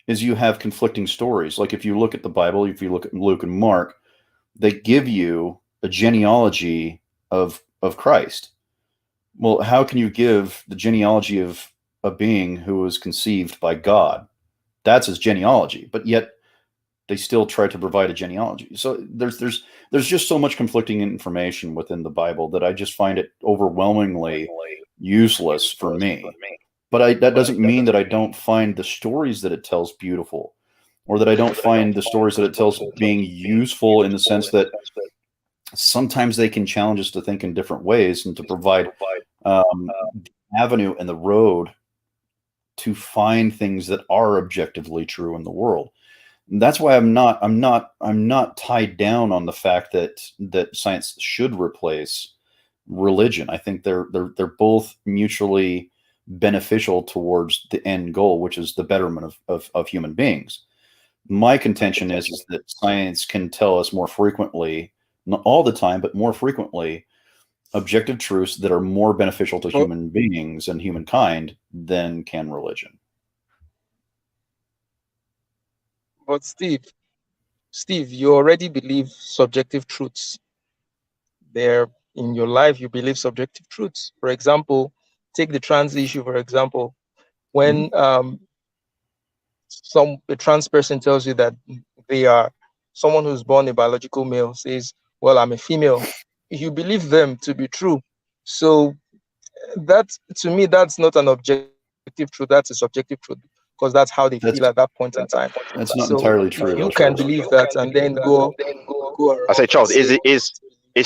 is you have conflicting stories. Like if you look at the Bible, if you look at Luke and Mark, they give you a genealogy of Christ. Well, how can you give the genealogy of a being who was conceived by God? That's his genealogy, but yet they still try to provide a genealogy. So there's just so much conflicting information within the Bible that I just find it overwhelmingly useless for me. But that doesn't mean that I don't find the stories that it tells beautiful, or that I don't find the stories that it tells being useful in the sense that sometimes they can challenge us to think in different ways and to provide the avenue and the road to find things that are objectively true in the world. And that's why I'm not tied down on the fact that science should replace religion. I think they're both mutually beneficial towards the end goal, which is the betterment of human beings. My contention is that science can tell us more frequently, not all the time, but more frequently, objective truths that are more beneficial to But human beings and humankind than can religion. but Steve, you already believe subjective truths. There in your life, you believe subjective truths. For example, take the trans issue. For example, when a trans person tells you that they are someone who's born a biological male says, "Well, I'm a female," you believe them to be true. So that, to me, that's not an objective truth. That's a subjective truth because that's how they That's feel at that point in time. that's not So entirely if true, you though, can Charles. believe that and then go I say, around and Charles, say, is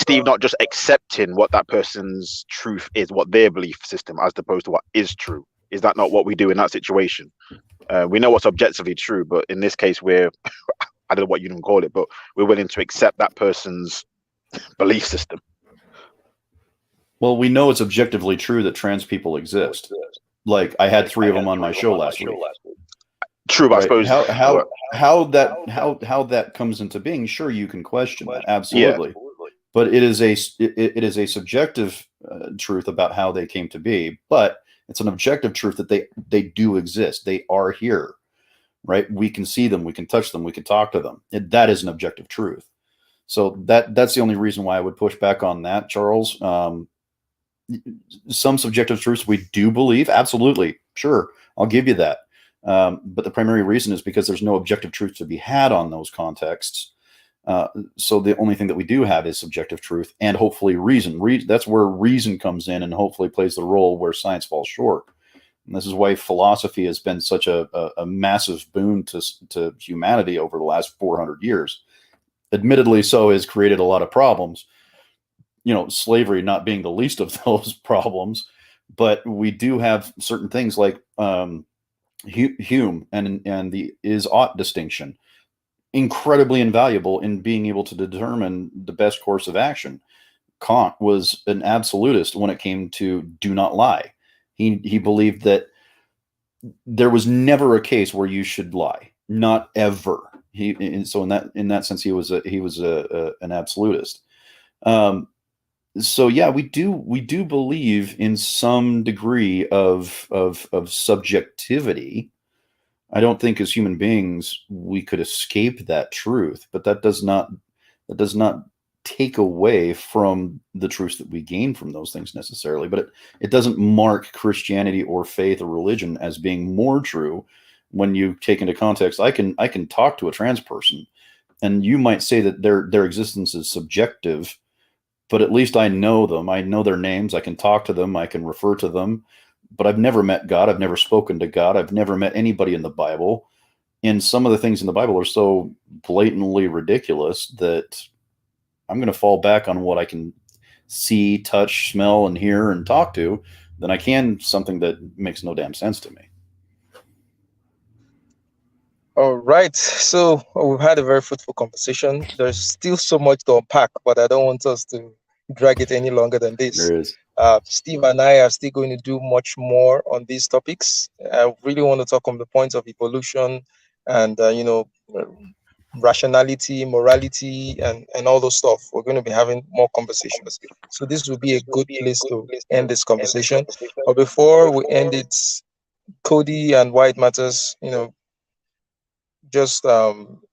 Steve not just accepting what that person's truth is, what their belief system, as opposed to what is true? Is that not what we do in that situation? We know what's objectively true, but in this case, we're I don't know what you can call it, but we're willing to accept that person's belief system. Well, we know it's objectively true that trans people exist. Like I had 3 of them on my show last week. True, but I Right? suppose How that comes into being? Sure, you can question that, absolutely, but it is a subjective truth about how they came to be. But it's an objective truth that they do exist. They are here, right? We can see them, we can touch them, we can talk to them. That is an objective truth. So that's the only reason why I would push back on that, Charles. Some subjective truths we do believe, absolutely, sure, I'll give you that. But the primary reason is because there's no objective truth to be had on those contexts. So the only thing that we do have is subjective truth and hopefully reason. That's where reason comes in and hopefully plays the role where science falls short. And this is why philosophy has been such a massive boon to humanity over the last 400 years. Admittedly, so has created a lot of problems. Slavery not being the least of those problems, but we do have certain things like Hume and the is-ought distinction, incredibly invaluable in being able to determine the best course of action. Kant was an absolutist when it came to do not lie. He believed that there was never a case where you should lie, not ever. So in that sense, he was an absolutist. So yeah, we do believe in some degree of subjectivity. I don't think as human beings we could escape that truth, but that does not take away from the truths that we gain from those things necessarily. But it doesn't mark Christianity or faith or religion as being more true when you take into context. I can talk to a trans person, and you might say that their existence is subjective, but at least I know them. I know their names. I can talk to them. I can refer to them. But I've never met God. I've never spoken to God. I've never met anybody in the Bible. And some of the things in the Bible are so blatantly ridiculous that I'm going to fall back on what I can see, touch, smell, and hear and talk to than I can something that makes no damn sense to me. all right. So we've had a very fruitful conversation. There's still so much to unpack, but I don't want us to drag it any longer than this. There is. Steve and I are still going to do much more on these topics. I really want to talk on the points of evolution and, rationality, morality, and all those stuff. We're going to be having more conversations. So this will be a good place to end this conversation. But before we end it, Cody and White Matters, just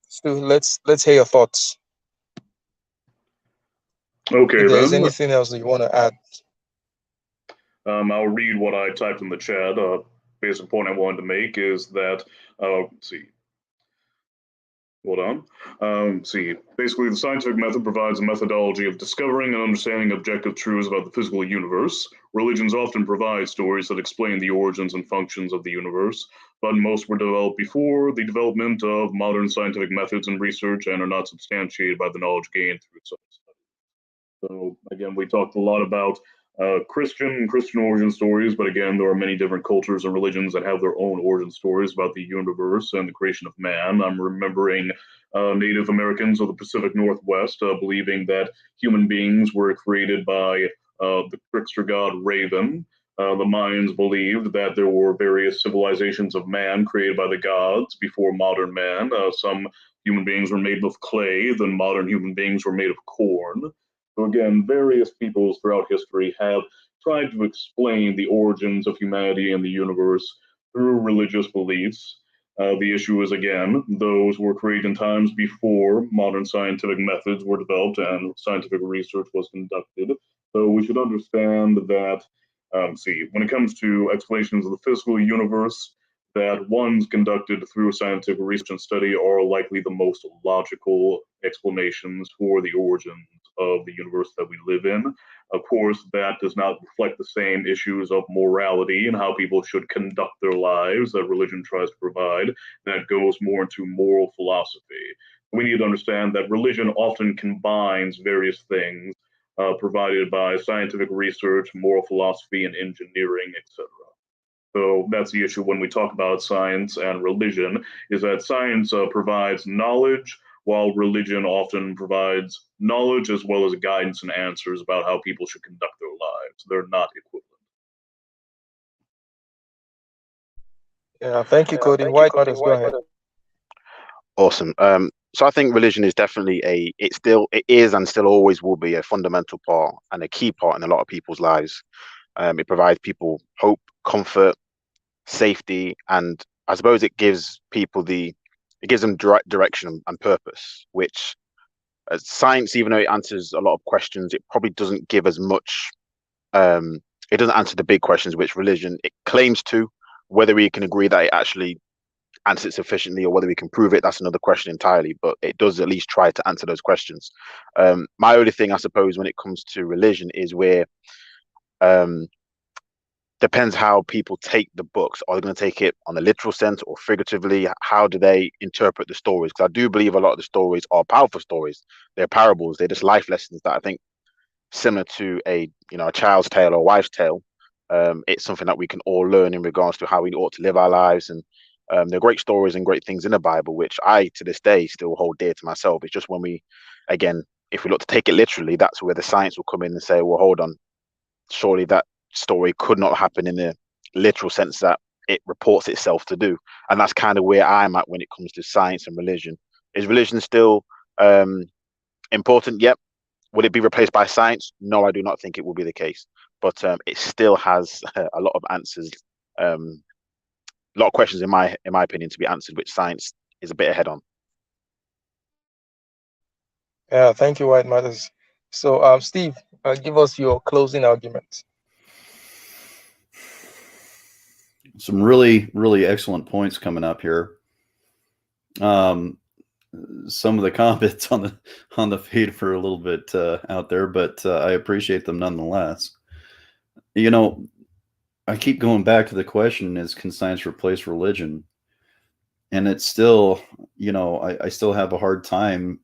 still let's hear your thoughts. Okay, If there's then. anything else that you want to add. I'll read what I typed in the chat. Basic point I wanted to make is that, let's see. Hold on. See, basically, the scientific method provides a methodology of discovering and understanding objective truths about the physical universe. Religions often provide stories that explain the origins and functions of the universe, but most were developed before the development of modern scientific methods and research and are not substantiated by the knowledge gained through such studies. So again, we talked a lot about Christian origin stories, but again, there are many different cultures and religions that have their own origin stories about the universe and the creation of man. I'm remembering Native Americans of the Pacific Northwest believing that human beings were created by the trickster god Raven. The Mayans believed that there were various civilizations of man created by the gods before modern man. Some human beings were made of clay, then modern human beings were made of corn. So again, various peoples throughout history have tried to explain the origins of humanity and the universe through religious beliefs. The issue is, again, those were created in times before modern scientific methods were developed and scientific research was conducted. So we should understand that, when it comes to explanations of the physical universe, that ones conducted through scientific research and study are likely the most logical explanations for the origins of the universe that we live in. Of course, that does not reflect the same issues of morality and how people should conduct their lives that religion tries to provide. That goes more into moral philosophy. We need to understand that religion often combines various things provided by scientific research, moral philosophy, and engineering, etc. So that's the issue when we talk about science and religion, is that science provides knowledge, while religion often provides knowledge as well as guidance and answers about how people should conduct their lives. They're not equivalent. Yeah, thank you, Cody. White Matters, go ahead. Awesome. So I think religion is definitely it is and still always will be a fundamental part and a key part in a lot of people's lives. It provides people hope, comfort, safety, and I suppose it gives them direction and purpose, which science, even though it answers a lot of questions, it probably doesn't give as much. It doesn't answer the big questions which religion it claims to. Whether we can agree that it actually answers it sufficiently or whether we can prove it, that's another question entirely, but it does at least try to answer those questions. My only thing, I suppose, when it comes to religion is where depends how people take the books. Are they going to take it on a literal sense or figuratively? How do they interpret the stories? Because I do believe a lot of the stories are powerful stories. They're parables. They're just life lessons that I think, similar to a child's tale or a wife's tale, it's something that we can all learn in regards to how we ought to live our lives. And there are great stories and great things in the Bible, which I, to this day, still hold dear to myself. It's just when if we look to take it literally, that's where the science will come in and say, well, hold on, surely that story could not happen in the literal sense that it reports itself to do. And that's kind of where I'm at when it comes to science and religion. Is religion still important? Yep. Would it be replaced by science? No, I do not think it will be the case. But it still has a lot of answers, a lot of questions in my opinion to be answered, which science is a bit ahead on. Yeah, thank you, White Matters. So, Steve, give us your closing arguments. Some really, really excellent points coming up here. Some of the comments on the feed for a little bit out there, but I appreciate them nonetheless. I keep going back to the question: is can science replace religion? And it's still, I still have a hard time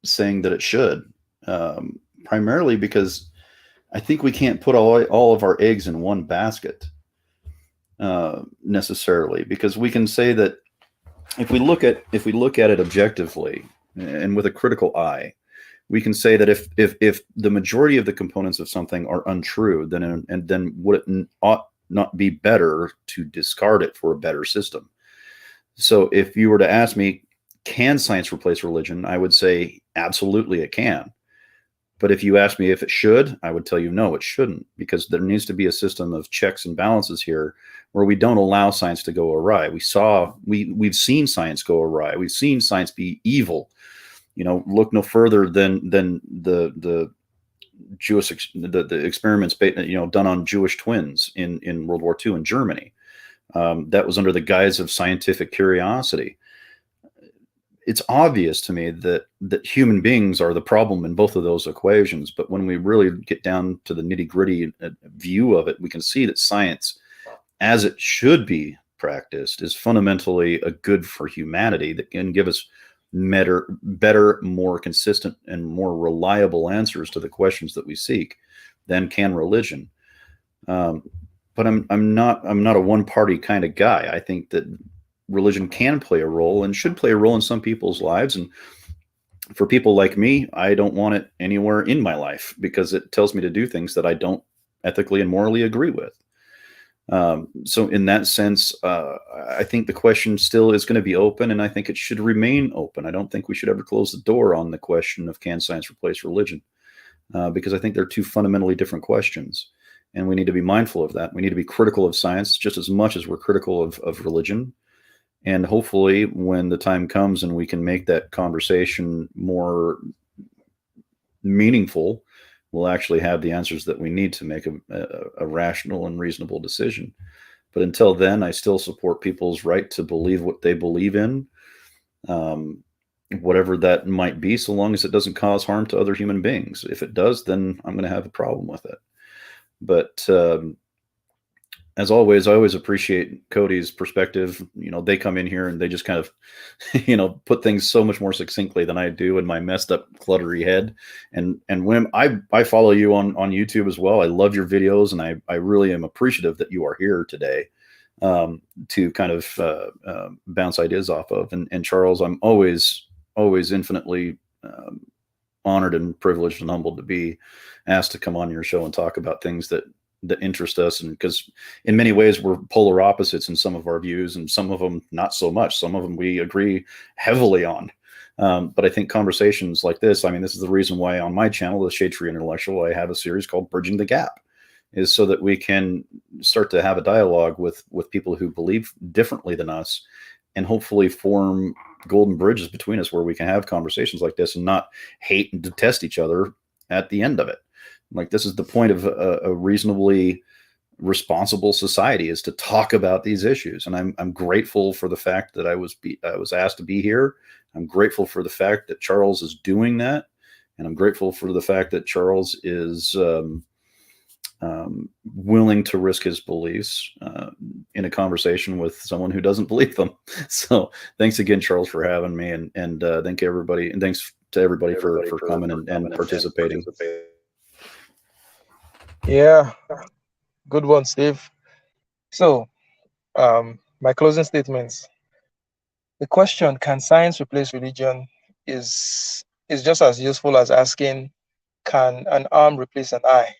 saying that it should, primarily because I think we can't put all of our eggs in one basket necessarily, because we can say that if we look at it objectively and with a critical eye, we can say that if the majority of the components of something are untrue, then would it ought not be better to discard it for a better system? So if you were to ask me, can science replace religion? I would say absolutely it can. But if you ask me if it should, I would tell you no, it shouldn't, because there needs to be a system of checks and balances here where we don't allow science to go awry. We've seen science go awry. We've seen science be evil. Look no further than the Jewish the experiments done on Jewish twins in World War II in Germany. That was under the guise of scientific curiosity. It's obvious to me that human beings are the problem in both of those equations. But when we really get down to the nitty-gritty view of it, we can see that science, as it should be practiced, is fundamentally a good for humanity that can give us better, more consistent, and more reliable answers to the questions that we seek than can religion. But I'm not a one party kind of guy. I think that religion can play a role and should play a role in some people's lives. And for people like me, I don't want it anywhere in my life because it tells me to do things that I don't ethically and morally agree with. So in that sense, I think the question still is going to be open, and I think it should remain open. I don't think we should ever close the door on the question of can science replace religion, because I think they're two fundamentally different questions, and we need to be mindful of that. We need to be critical of science just as much as we're critical of religion. And hopefully when the time comes and we can make that conversation more meaningful, we'll actually have the answers that we need to make a rational and reasonable decision. But until then, I still support people's right to believe what they believe in, whatever that might be, so long as it doesn't cause harm to other human beings. If it does, then I'm going to have a problem with it. But as always, I always appreciate Cody's perspective. They come in here and they just kind of, put things so much more succinctly than I do in my messed up, cluttery head. And Wim, I follow you on YouTube as well. I love your videos, and I really am appreciative that you are here today to kind of bounce ideas off of. And Charles, I'm always infinitely honored and privileged and humbled to be asked to come on your show and talk about things that interest us, and because in many ways we're polar opposites in some of our views, and some of them not so much. Some of them we agree heavily on, but I think conversations like this, this is the reason why on my channel, the Shade Tree Intellectual, I have a series called Bridging the Gap, is so that we can start to have a dialogue with people who believe differently than us, and hopefully form golden bridges between us where we can have conversations like this and not hate and detest each other at the end of it. Like, this is the point of a reasonably responsible society, is to talk about these issues. And I'm grateful for the fact that I was asked to be here. I'm grateful for the fact that Charles is doing that. And I'm grateful for the fact that Charles is willing to risk his beliefs in a conversation with someone who doesn't believe them. So thanks again, Charles, for having me. And thank everybody. And thanks to everybody for coming and participating. Yeah, good one, Steve. So, my closing statements. The question, can science replace religion, is just as useful as asking, can an arm replace an eye?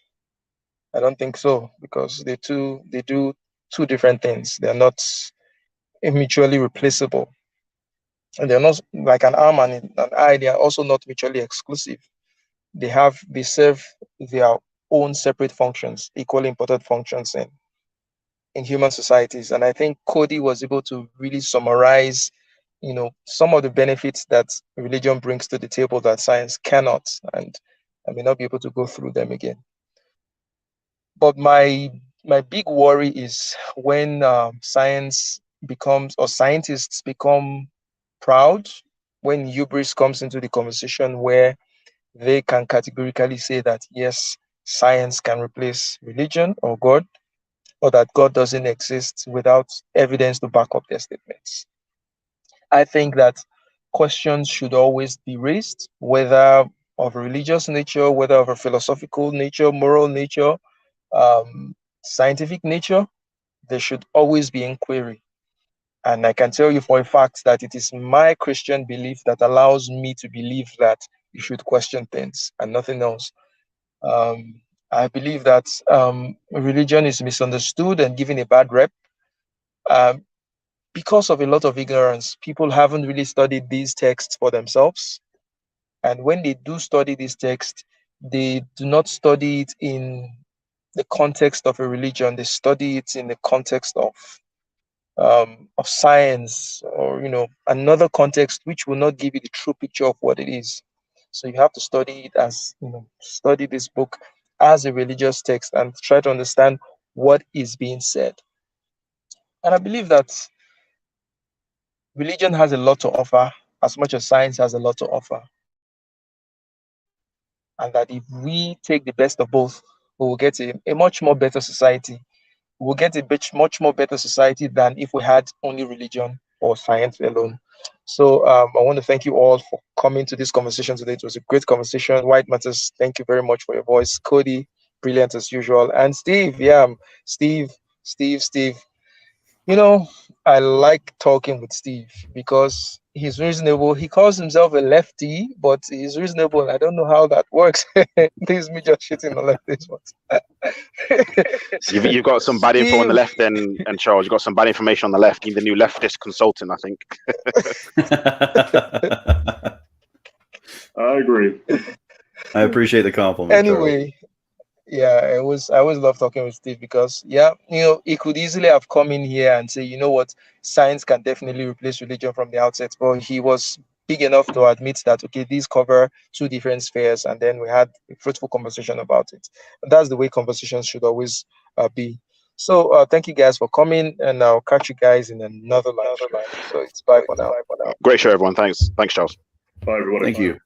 I don't think so, because they do two different things. They're not mutually replaceable. And they're not like an arm and an eye, they are also not mutually exclusive. They serve their own separate functions, equally important functions in human societies. And I think Cody was able to really summarize, some of the benefits that religion brings to the table that science cannot. And I may not be able to go through them again. But my big worry is when scientists become proud, when hubris comes into the conversation, where they can categorically say that yes, science can replace religion or God, or that God doesn't exist, without evidence to back up their statements. I think that questions should always be raised, whether of a religious nature, whether of a philosophical nature, moral nature, scientific nature. There should always be inquiry. And I can tell you for a fact that it is my Christian belief that allows me to believe that you should question things and nothing else. I believe that religion is misunderstood and given a bad rep because of a lot of ignorance. People haven't really studied these texts for themselves. And when they do study these texts, they do not study it in the context of a religion. They study it in the context of science, or another context which will not give you the true picture of what it is. So you have to study it as study this book as a religious text and try to understand what is being said. And I believe that religion has a lot to offer, as much as science has a lot to offer, and that if we take the best of both, we will get a much more better society. We'll get a much more better society than if we had only religion or science alone. So I want to thank you all for coming to this conversation today. It was a great conversation. White Matters, thank you very much for your voice. Cody, brilliant as usual. And Steve, Steve. You know, I like talking with Steve because he's reasonable. He calls himself a lefty, but he's reasonable. I don't know how that works. This is me just shitting on lefties. You've got some bad info on the Steve, left, and Charles, you've got some bad information on the left. You're the new leftist consultant, I think. I agree. I appreciate the compliment. Charles. anyway, yeah, I always love talking with Steve because he could easily have come in here and say, you know what, science can definitely replace religion from the outset, but he was big enough to admit that okay, these cover two different spheres, and then we had a fruitful conversation about it. And that's the way conversations should always be. So thank you guys for coming, and I'll catch you guys in another live. So it's bye for now. Great show, everyone. Thanks, Charles. Bye, everybody. Thank you.